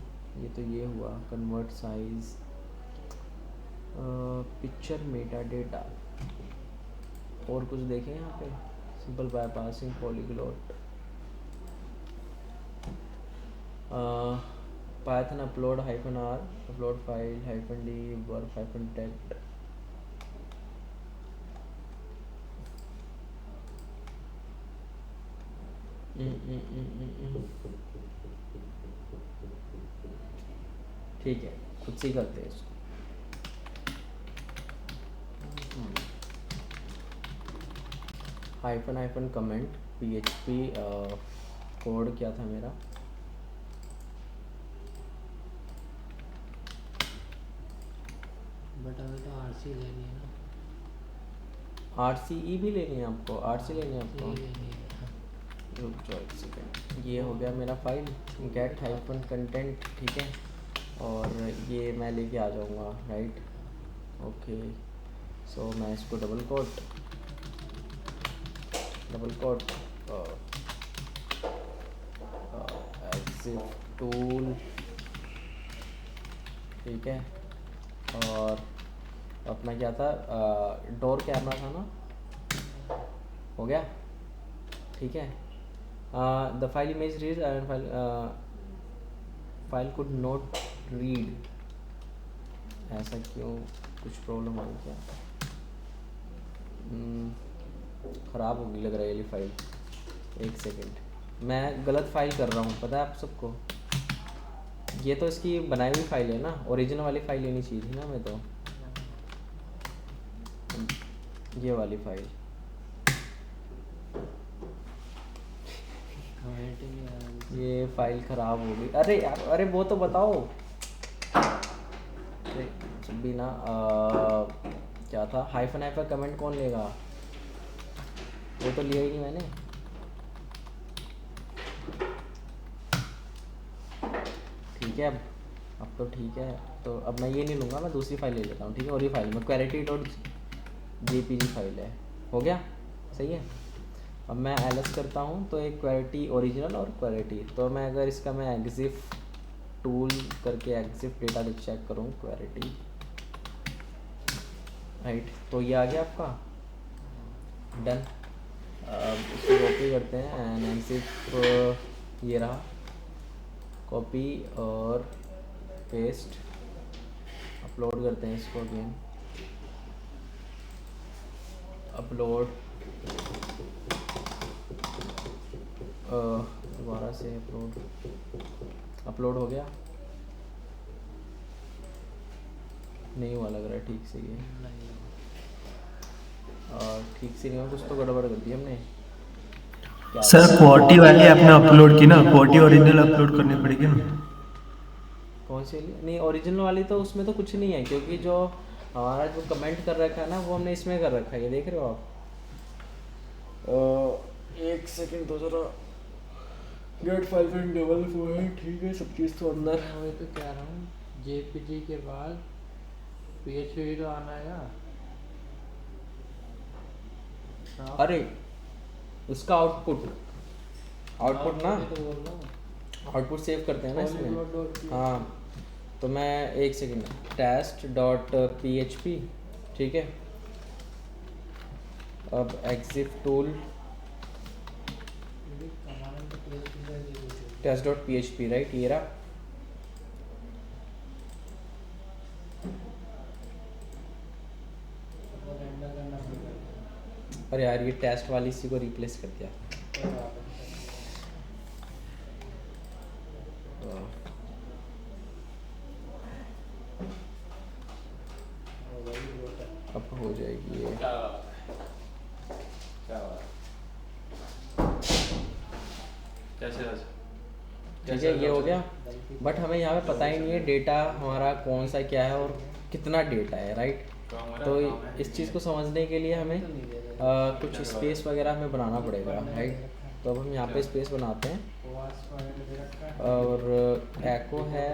ये तो ये हुआ convert size picture metadata। और कुछ देखें यहाँ पे, simple bypassing polyglot, Python upload -r upload file -d work -text। ठीक है, खुद से ही करते हैं इसको। हाइफन कमेंट PHP कोड क्या था मेरा, बट अभी तो आरसी लेनी है ना। RCE भी लेनी है आपको? RC लेनी है आपको? लेनी है। रुक जाओ एक सेकेंड, ये हो गया मेरा फाइल गेट हाइफन कंटेंट, ठीक है। और ये मैं लेके आ जाऊँगा, राइट, ओके। सो मैं इसको डबल कोट एग्जिट टूल, ठीक है। और अपना क्या था, डोर कैमरा था ना, हो गया, ठीक है। The file image read and file could not read, ऐसा क्यों, कुछ प्रॉब्लम आ गई क्या? ख़राब होगी लग रहा है ये फाइल। एक सेकंड, मैं गलत फाइल कर रहा हूँ, पता है आप सबको। ये तो इसकी बनाई हुई फाइल है ना, ओरिजिनल वाली फाइल लेनी चाहिए थी ना मैं तो, ये वाली फाइल। ये फाइल ख़राब हो गई। अरे यार, अरे वो तो बताओ। अरे जब भी ना क्या था, हाइफन हाइफन कमेंट कौन लेगा? वो तो लिया ही नहीं मैंने। ठीक है, अब तो ठीक है, तो अब मैं ये नहीं लूँगा, मैं दूसरी फाइल ले लेता हूँ, ठीक है। और ये फाइल में क्वेरिटी डॉट जेपीजी फाइल है, हो गया, सही है। अब मैं एलएस करता हूँ तो एक क्वेरिटी ओरिजिनल और क्वेरिटी, तो मैं अगर इसका मैं एग्जिफ टूल करके एग्जिफ डेटा चेक करूँ, क्वेरिटी राइट, तो ये आ गया आपका डन। अब इसको कॉपी करते हैं एंड एग्जिफ, ये रहा, कॉपी और पेस्ट, अपलोड करते हैं इसको अगेन, अपलोड, दोबारा से अपलोड हो गया, नहीं हुआ लग रहा है ठीक से ये, ठीक से नहीं हुआ, कुछ तो गड़बड़ कर दी हमने। क्या सर क्वालिटी वाली आपने अपलोड की ना, क्वालिटी ओरिजिनल अपलोड करनी पड़ेगी ना। कौन सी वाली? नहीं, ओरिजिनल वाली तो उसमें तो कुछ नहीं है, क्योंकि जो हमारा जो कमेंट कर रखा है ना, वो हमने इसमें कर रखा है, ये देख रहे हो आप। एक सेकंड तो ज़रा, गेट फाइल का डबल वो है, ठीक है, सब चीज़ तो अंदर। मैं वही तो कह रहा हूँ, जेपीजी के बाद पीएचपी तो आना है यार। अरे उसका आउटपुट ना, तो बोल रहा हूँ आउटपुट सेव करते हैं ना इसमें। हाँ, तो मैं एक सेकंड, टेस्ट डॉट पीएचपी, ठीक है। अब exif tool test dot PHP right, ये रहा। अरे यार, ये टेस्ट वाली इसी को रिप्लेस कर दिया। अब हो जाएगी ये। ठीक है, ये हो गया। बट हमें यहाँ पे पता ही नहीं है डेटा हमारा कौन सा क्या है और कितना डेटा है, राइट। तो इस चीज़ को समझने के लिए हमें कुछ स्पेस वगैरह हमें बनाना पड़ेगा, राइट। तो अब हम यहाँ पे स्पेस बनाते हैं और एको है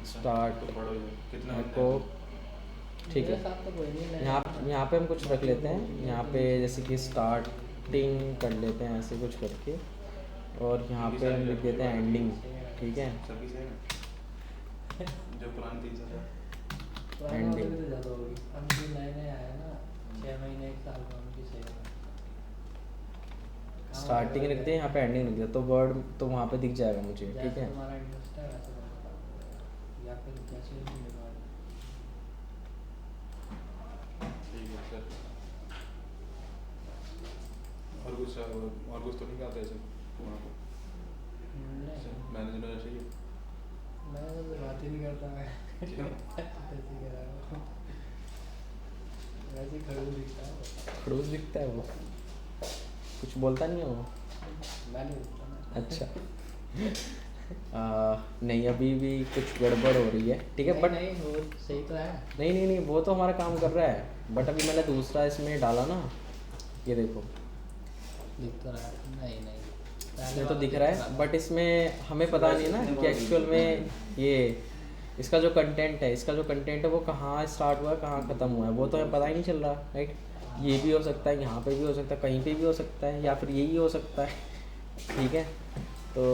स्टार्ट एको, ठीक है। यहाँ पे हम कुछ रख लेते हैं, यहाँ पे जैसे कि स्टार्टिंग कर लेते हैं ऐसे कुछ करके, और यहाँ पे हम लिख देते हैं एंडिंग, ठीक है। जो पुरानी 30,000 एंडिंग हम भी नए आए ना, 6 महीने 1 साल में उनकी सेवा स्टार्टिंग लिख दें, यहाँ पे एंडिंग लिख दें, तो वर्ड तो वहाँ पे दिख जाएगा मुझे, ठीक है। हमारा इंटरेस्ट है वैसे बनता, या फिर जैसे भी मिलेगा। ठीक है सर। और कुछ तो नहीं आता है सर वहाँ पर? मैनेजर ऐसे ही है? मैं तो बात ही नहीं करता मैं। क्यों? ऐसे कह रहा हूँ, वैसे खड़ूस दिखता है। खड़ूस दिखता है वो, कुछ बोलता नहीं है वो। मैं नहीं बोलता ना। अच्छा नहीं, अभी भी कुछ गड़बड़ हो रही है, ठीक है। बट नहीं वो सही तो है। नहीं, वो तो हमारा काम कर रहा है, बट अभी मैंने दूसरा इसमें डाला ना, ये देखो दिख तो रहा है। नहीं ये तो दिख रहा है, बट इसमें हमें पता नहीं ना कि एक्चुअल में ये इसका जो कंटेंट है वो कहाँ स्टार्ट हुआ है, कहाँ ख़त्म हुआ है, वो तो हमें पता ही नहीं चल रहा, राइट। ये भी हो सकता है, यहाँ पे भी हो सकता है, कहीं पे भी हो सकता है, या फिर यही हो सकता है, ठीक है। तो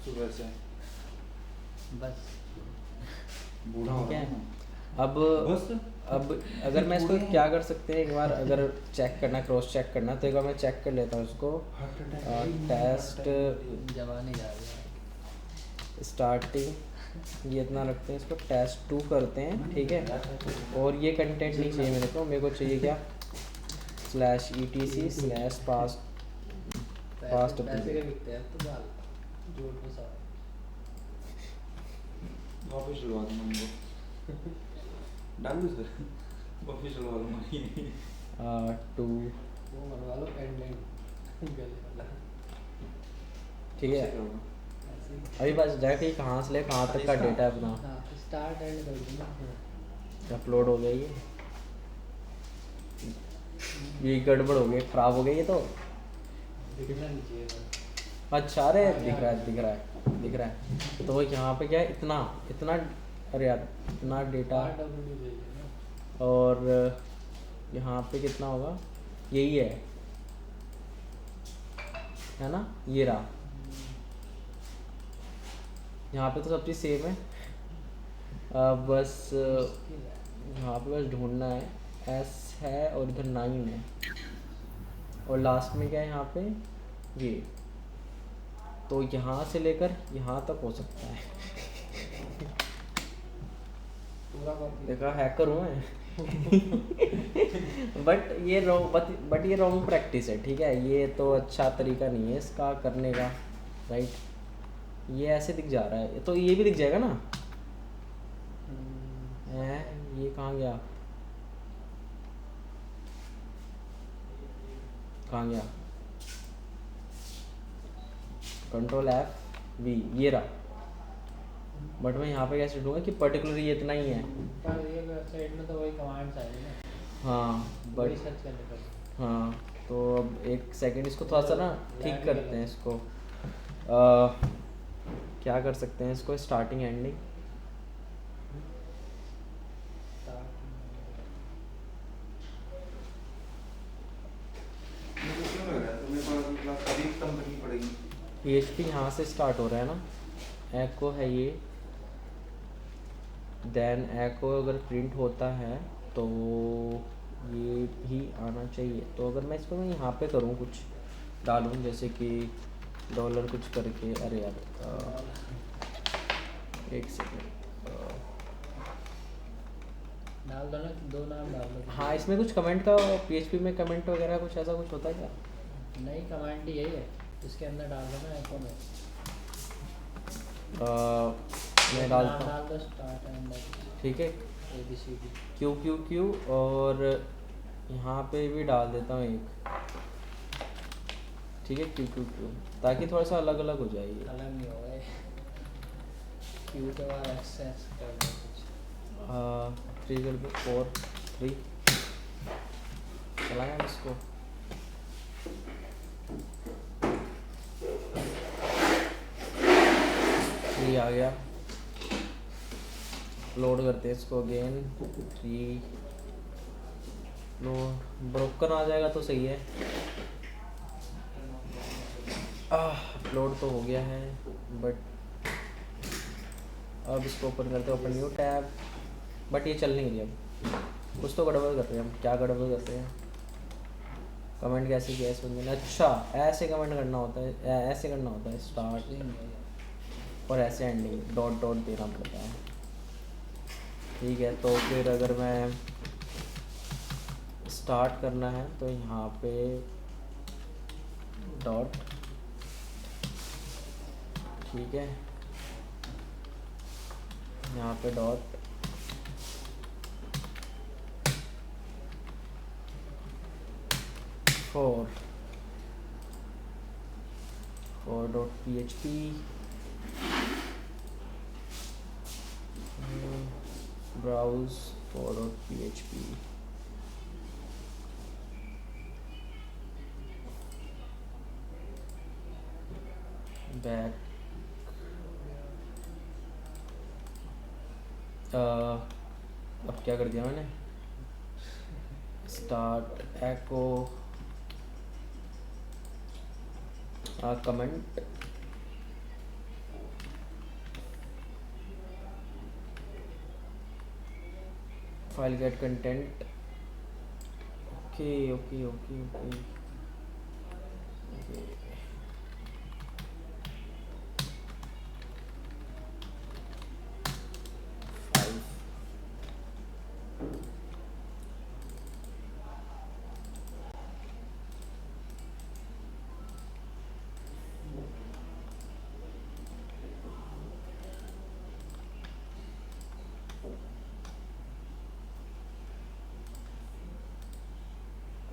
सुबह से बस बूढ़ा हो ठीक रहा है। हूँ। अब बस अब अगर मैं इसको क्या कर सकते हैं, एक बार अगर चेक करना, क्रॉस चेक करना, तो एक बार मैं चेक कर लेता हूँ इसको। टेस्ट जवानी जा रही है। स्टार्टिंग ये इतना रखते हैं, इसको टेस्ट 2 करते हैं, ठीक है। और ये कंटेंट नहीं चाहिए मेरे को चाहिए क्या, /etc/past पैसे के बिकते हैं तो डाल जोड़ के साथ वापस डलवा दूंगा उनको। डाल दो सर, वापस डलवा दूंगा। 2 वो बनवा लो पेंडेंट गले वाला। ठीक है। ऐसे ही। अभी बस जाके कहाँ से ले कहाँ तक का डेटा है अपना, हाँ स्टार्ट एंड कर दूँगा। अपलोड हो गया ये गड़बड़ हो गई, खराब हो गई ये तो। दिखना नहीं चाहिए था। अच्छा, अरे दिख रहा है। तो यहाँ पे क्या है, इतना अरे यार इतना डेटा, RWD भेजिए ना। और यहाँ पे कितना होगा, यही है ना, ये रहा। यहाँ पे तो सब चीज़ सेम है। बस यहाँ पे बस ढूंढना है, S है और इधर 9 है, और लास्ट में क्या है यहाँ पे ये। तो यहाँ से लेकर यहाँ तक हो सकता है। पूरा कॉपी। देखा, हैकर हूँ मैं। बट ये रॉन्ग प्रैक्टिस है, ठीक है। ये तो अच्छा तरीका नहीं है इसका करने का, राइट। ये ऐसे दिख जा रहा है, तो ये भी दिख जाएगा ना। ये कहाँ गया, Ctrl+F+V, ये रहा। बट मैं यहाँ पे कैसे ढूंढूंगा कि पर्टिकुलर ये इतना ही है। पर ये वेबसाइट में तो वही कमांड्स आएंगे ना। हाँ वही बट सर्च करने पर। हाँ, तो अब एक सेकंड इसको थोड़ा सा ना ठीक करते हैं इसको। क्या कर सकते हैं इसको, स्टार्टिंग एंडिंग। मुझे क्यों लग रहा है तुम्हें पर अभी कम करनी पड़ेगी। PHP यहाँ से स्टार्ट हो रहा है ना, एको है ये, देन एको अगर प्रिंट होता है तो ये भी आना चाहिए। तो अगर मैं इसको यहाँ पे करूँ, कुछ डालूँ जैसे कि डॉलर कुछ करके, अरे यार एक सेकेंड, डाल दो ना, 2 नाम डाल दो। हाँ इसमें कुछ कमेंट का, PHP में कमेंट वगैरह कुछ ऐसा कुछ होता है क्या? नहीं कमांड यही है, इसके अंदर डाल दो ना एको में। मैं डालता हूँ, डाल दो स्टार्ट एंड ठीक है। ABCD। Q और यहाँ पे भी डाल देता हूँ एक, ठीक है। Q ताकि थोड़ा सा अलग अलग हो जाए ये। अलग नहीं होगा ये। Q के बाद एक्सेस कर दो कुछ। 3 कर दो, 4 3 चलाएं हम इसको। ये आ गया, लोड करते हैं इसको अगेन। 3 लोड, ब्रोकन आ जाएगा तो सही है। लोड तो हो गया है, बट अब इसको ओपन करते हैं, ओपन न्यू टैब। बट ये चल नहीं रही, अब कुछ तो गड़बड़ कर रहे हैं हम। क्या गड़बड़ करते हैं, कमेंट कैसे किया इसमें मैंने, अच्छा ऐसे कमेंट करना होता है, ऐसे करना होता है स्टार्ट, और ऐसे एंडिंग डॉट डॉट देना पड़ता है, ठीक है। तो फिर अगर मैं स्टार्ट करना है तो यहाँ पे डॉट, ठीक है, यहाँ पे dot, four dot PHP, browse 4.php, back, अब क्या कर दिया मैंने, start echo comment, file get content, okay okay okay okay okay.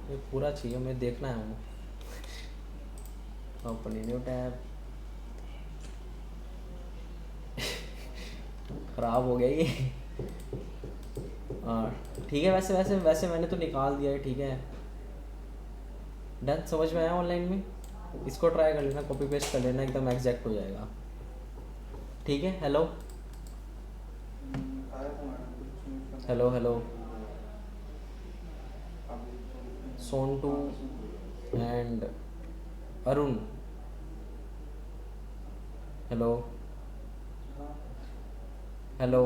ये पूरा चाहिए, मैं देखना है वो। ओपन न्यू टैब, खराब हो गया ये। हाँ ठीक है, वैसे वैसे वैसे मैंने तो निकाल दिया है, ठीक है डन, समझ में आया ऑनलाइन में। इसको ट्राई कर लेना, कॉपी पेस्ट कर लेना, एकदम एग्जैक्ट हो जाएगा, ठीक है। Hello hello hello Sontu and Arun, hello hello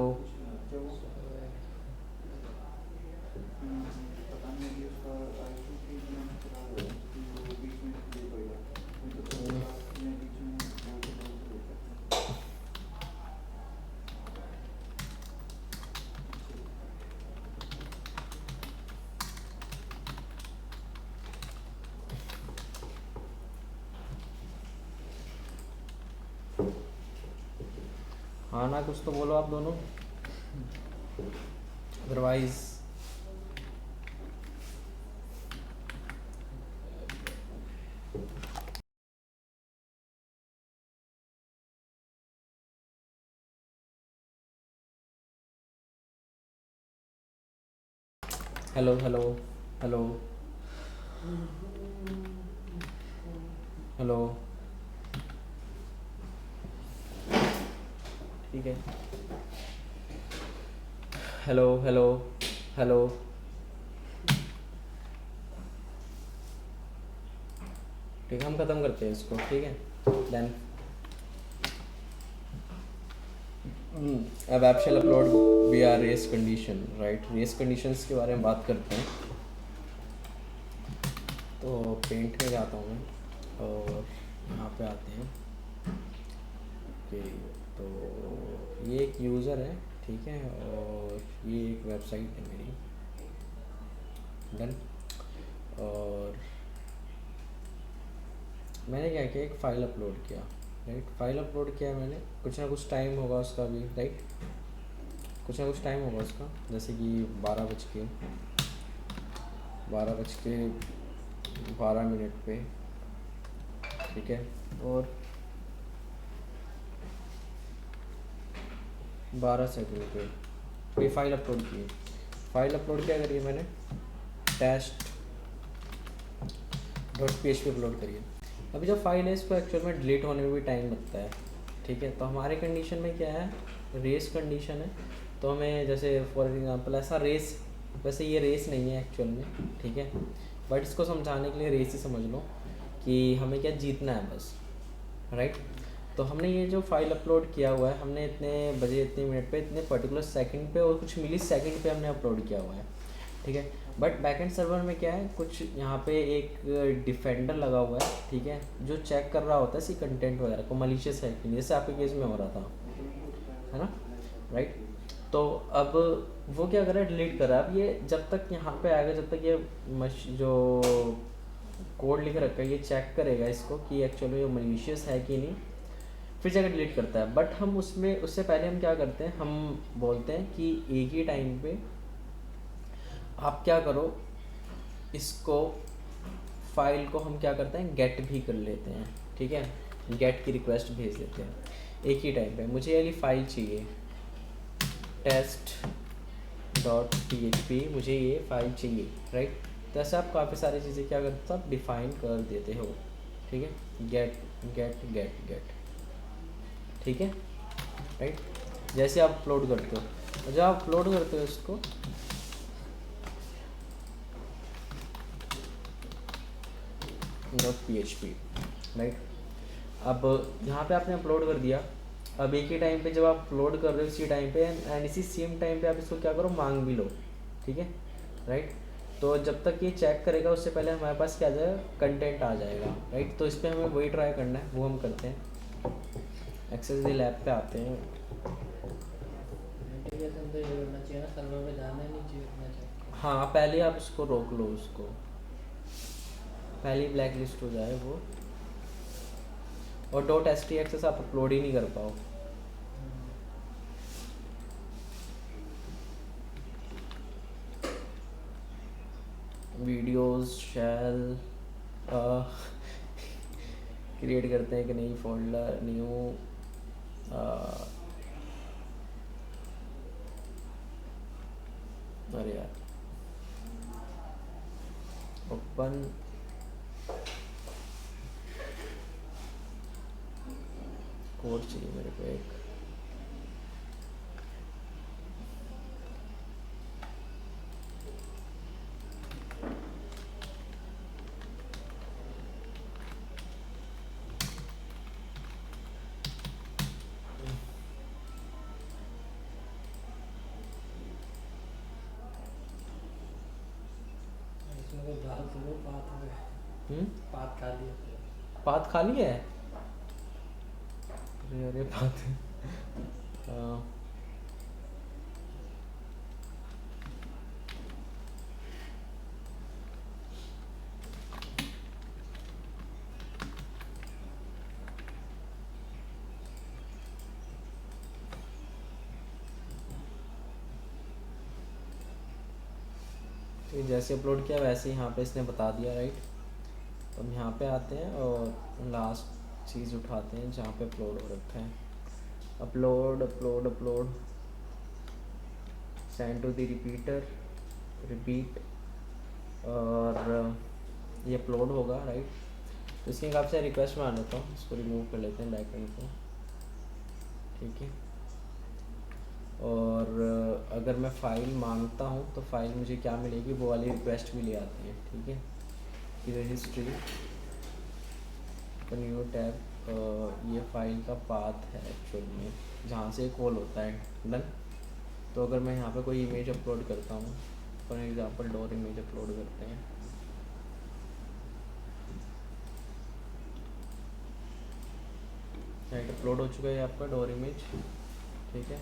हाँ ना, कुछ तो बोलो आप दोनों, otherwise hello hello hello hello, ठीक है, हेलो हेलो हेलो, ठीक है हम ख़त्म करते हैं इसको, ठीक है देन। अब app shell upload we are race condition, right, race conditions के बारे में बात करते हैं। तो पेंट में जाता हूँ मैं और यहाँ पे आते हैं, ओके। तो ये एक यूज़र है, ठीक है, और ये एक वेबसाइट है मेरी, डन। और मैंने क्या किया, एक फ़ाइल अपलोड किया, राइट, फाइल अपलोड किया मैंने, कुछ ना कुछ टाइम होगा उसका भी, राइट, कुछ ना कुछ टाइम होगा उसका, जैसे कि 12:12 पे, ठीक है, और 12 सेकंड पे कोई फाइल अपलोड की। फाइल अपलोड क्या करी है मैंने, test.php अपलोड करी है। अभी जो फाइल है इसको एक्चुअल में डिलीट होने में भी टाइम लगता है, ठीक है। तो हमारे कंडीशन में क्या है, रेस कंडीशन है, तो हमें जैसे फॉर एग्जांपल ऐसा रेस, वैसे ये रेस नहीं है एक्चुअल में, ठीक है, बट इसको समझाने के लिए रेस ही समझ लो कि हमें क्या जीतना है बस, राइट। तो हमने ये जो फाइल अपलोड किया हुआ है, हमने इतने बजे इतने मिनट पे इतने पर्टिकुलर सेकंड पे और कुछ मिली सेकंड पे हमने अपलोड किया हुआ है, ठीक है। बट बैकएंड सर्वर में क्या है, कुछ यहाँ पे एक डिफेंडर लगा हुआ है, ठीक है, जो चेक कर रहा होता है सी कंटेंट वगैरह को मलिशियस है कि नहीं, जैसे आपके केस में हो रहा था, है ना, राइट। तो अब वो क्या कर रहा है, डिलीट कर रहा है। अब ये जब तक यहाँ पे आएगा, जब तक ये जो कोड लिख रखा है ये चेक करेगा इसको कि एक्चुअली ये मलिशियस है कि नहीं, फिर जाकर डिलीट करता है। बट हम उसमें उससे पहले हम क्या करते हैं, हम बोलते हैं कि एक ही टाइम पे आप क्या करो, इसको फाइल को हम क्या करते हैं, गेट भी कर लेते हैं, ठीक है, गेट की रिक्वेस्ट भेज देते हैं एक ही टाइम पे। मुझे ये फाइल चाहिए test.php, मुझे ये फाइल चाहिए, राइट। तो ऐसे आप काफ़ी सारी चीज़ें क्या करते हो, आप डिफ़ाइन कर देते हो, ठीक है, गेट गेट गेट गेट, ठीक है, राइट। जैसे आप अपलोड करते हो, जब आप अपलोड करते हो इसको, .php, राइट। अब यहाँ पे आपने अपलोड कर दिया। अब एक ही टाइम पे जब आप अपलोड कर रहे हो इसी टाइम पे, एंड इसी सेम टाइम पे आप इसको क्या करो, मांग भी लो, ठीक है राइट। तो जब तक ये चेक करेगा उससे पहले हमारे पास क्या आ जाएगा, कंटेंट आ जाएगा राइट। तो इस पर हमें वही ट्राई करना है, वो हम करते हैं। एक्सेस द लैब पे आते हैं। इंटीग्रेशन तो ये होना चाहिए ना, सर्वर पे जाना ही नहीं चाहिए उतना चेक। हाँ पहले आप उसको रोक लो, उसको पहले ही ब्लैक लिस्ट हो जाए वो, और .htxs आप अपलोड ही नहीं कर पाओ। वीडियोस शैल क्रिएट करते हैं कि नहीं, फोल्डर न्यू अरे यार ओपन कोड चाहिए मेरे को एक। इसमें तो डाल दो पाथ खा लिया। पाथ खाली है, अरे अरे पाथ तो जैसे अपलोड किया वैसे ही यहाँ पे इसने बता दिया राइट। तो हम यहाँ पे आते हैं और लास्ट चीज़ उठाते हैं जहाँ पे अपलोड हो रखा है। Upload upload upload send to the repeater, repeat, और ये अपलोड होगा राइट। तो इसके हिसाब से रिक्वेस्ट बना लेता हूँ, इसको रिमूव कर लेते हैं बैकएंड को, ठीक है। और अगर मैं फ़ाइल मांगता हूँ तो फाइल मुझे क्या मिलेगी, वो वाली रिक्वेस्ट भी ले आते हैं, ठीक है। इधर हिस्ट्री न्यू टैब, ये फाइल का पाथ है एक्चुअल में जहाँ से कॉल होता है, डन। तो अगर मैं यहाँ पे कोई इमेज अपलोड करता हूँ, for example Dar image upload करते हैं, राइट। अपलोड हो चुका है आपका डॉर इमेज, ठीक है,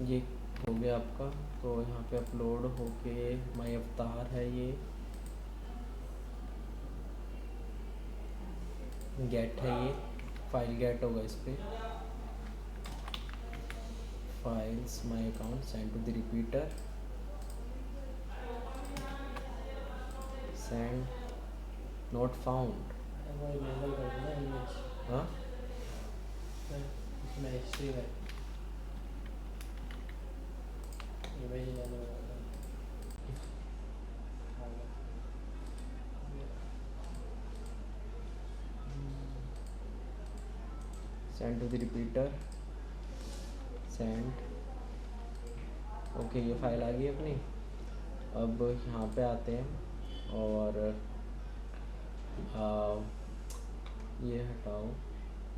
ये हो गया आपका। तो यहाँ पे अपलोड होके माय अवतार है, ये गेट है, ये फाइल गेट होगा इस पर, files my account send to the repeater, send not found. वो लेबल कर देना इमेज, हाँ इसमें हिस्ट्री में इमेज लेना होगा। Send to the repeater, send, okay, ये फाइल आ गई अपनी। अब यहाँ पे आते हैं और ये हटाओ,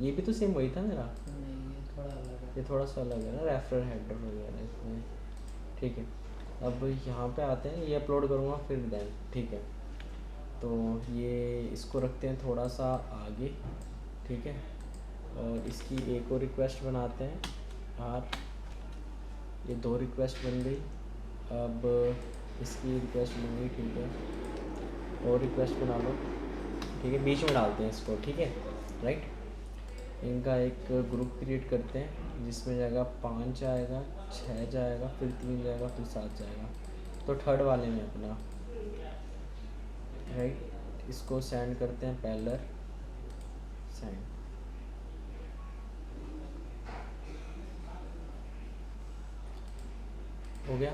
ये भी तो सेम वही था मेरा, नहीं ये थोड़ा अलग है। ये थोड़ा सा अलग है ना, रेफर हेडर वगैरह इसमें, ठीक है। अब यहाँ पे आते हैं, ये अपलोड करूँगा फिर देन, ठीक है। तो ये इसको रखते हैं थोड़ा सा आगे, ठीक है, और इसकी एक और रिक्वेस्ट बनाते हैं आर, ये 2 रिक्वेस्ट बन गई। अब इसकी रिक्वेस्ट बन गई, ठीक है, और रिक्वेस्ट बना लो, ठीक है, बीच में डालते हैं इसको, ठीक है राइट। इनका एक ग्रुप क्रिएट करते हैं जिसमें जाएगा 5 जाएगा, 6 जाएगा, फिर 3 जाएगा, फिर 7 जाएगा। तो थर्ड वाले में अपना राइट, इसको सेंड करते हैं पेलर, सेंड हो गया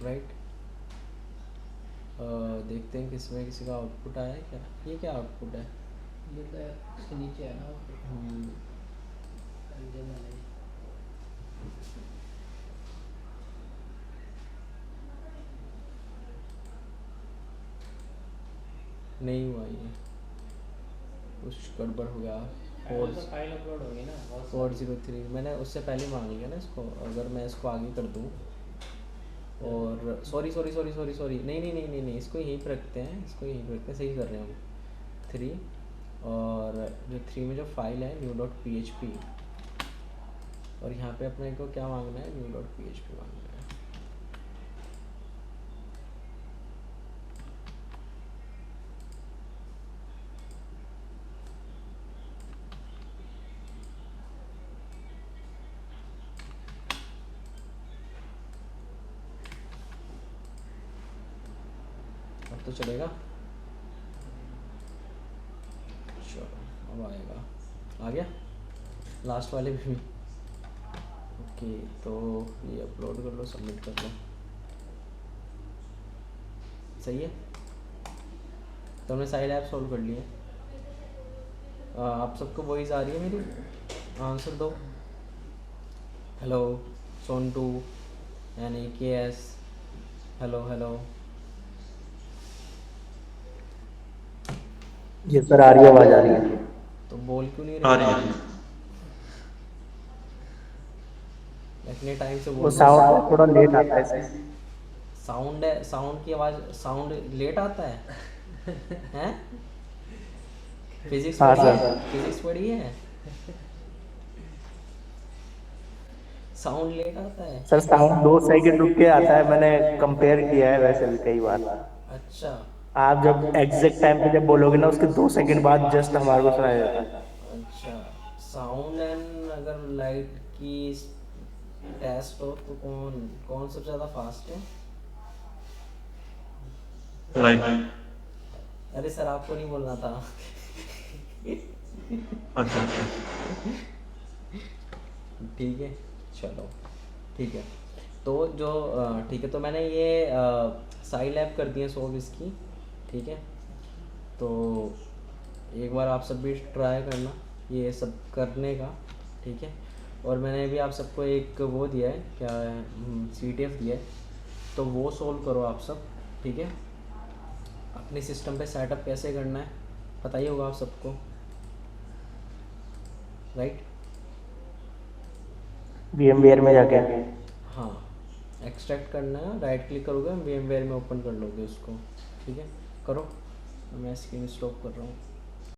राइट। देखते हैं किसमें किसी का आउटपुट आया है क्या, ये क्या आउटपुट है, ये तो इसके नीचे है ना हम्म, original है। नहीं हुआ ये, कुछ गड़बड़ हो गया। फाइल तो फाइल अपलोड होगी ना बहुत सारी। 403 मैंने उससे पहले मांग लिया ना इसको, अगर मैं इसको आगे कर दूँ और सॉरी, नहीं, इसको यहीं पे रखते हैं, सही कर रहे हैं हम। 3 और जो 3 में जो फाइल है new.php, और यहाँ पे अपने को क्या मांगना है, new.php मांगना है। अब तो चलेगा, चलो अब आएगा, आ गया लास्ट वाले भी। ओके, तो ये अपलोड कर लो, सबमिट कर लो, सही है। तो हमने सारी लैब सॉल्व कर लिए। आप सबको वॉइस आ रही है मेरी? आंसर दो। Hello Sontu NAKS, hello hello. ये सर आ रही है, आवाज आ रही है। तो बोल क्यों नहीं आ रहे? रही है। इतने टाइम से वो बोल। साउंड थोड़ा लेट आता है इसमें। साउंड है, साउंड की आवाज़, साउंड लेट आता है हैं? फिजिक्स हाँ पढ़ी है? सर। फिजिक्स पढ़ी है? साउंड लेट आता है? सर साउंड 2 सेकंड रुक के आता है, मैंने कंपेयर किया है वैसे भी कई बार। अच्छा आप जब एग्जैक्ट टाइम पे जब बोलोगे ना, उसके 2 सेकंड बाद जस्ट हमारे को सुनाई देता है। अच्छा, साउंड एंड अगर लाइट की टेस्ट हो तो कौन कौन सबसे ज़्यादा फास्ट है? लाइट। अरे सर आपको नहीं बोलना था। अच्छा ठीक है, चलो ठीक है। तो जो ठीक है, तो मैंने ये साई लैब कर दिए सॉल्व इसकी, ठीक है। तो एक बार आप सब भी ट्राई करना ये सब करने का, ठीक है। और मैंने भी आप सबको एक वो दिया है, क्या है, CTF दिया है, तो वो सोल्व करो आप सब, ठीक है। अपने सिस्टम पे सेटअप कैसे करना है पता ही होगा आप सबको, राइट? VMware में जाके। हाँ, एक्सट्रैक्ट करना है, राइट क्लिक करोगे VMware में ओपन कर लोगे उसको, ठीक है। करो, मैं स्क्रीन स्टॉप कर रहा हूँ।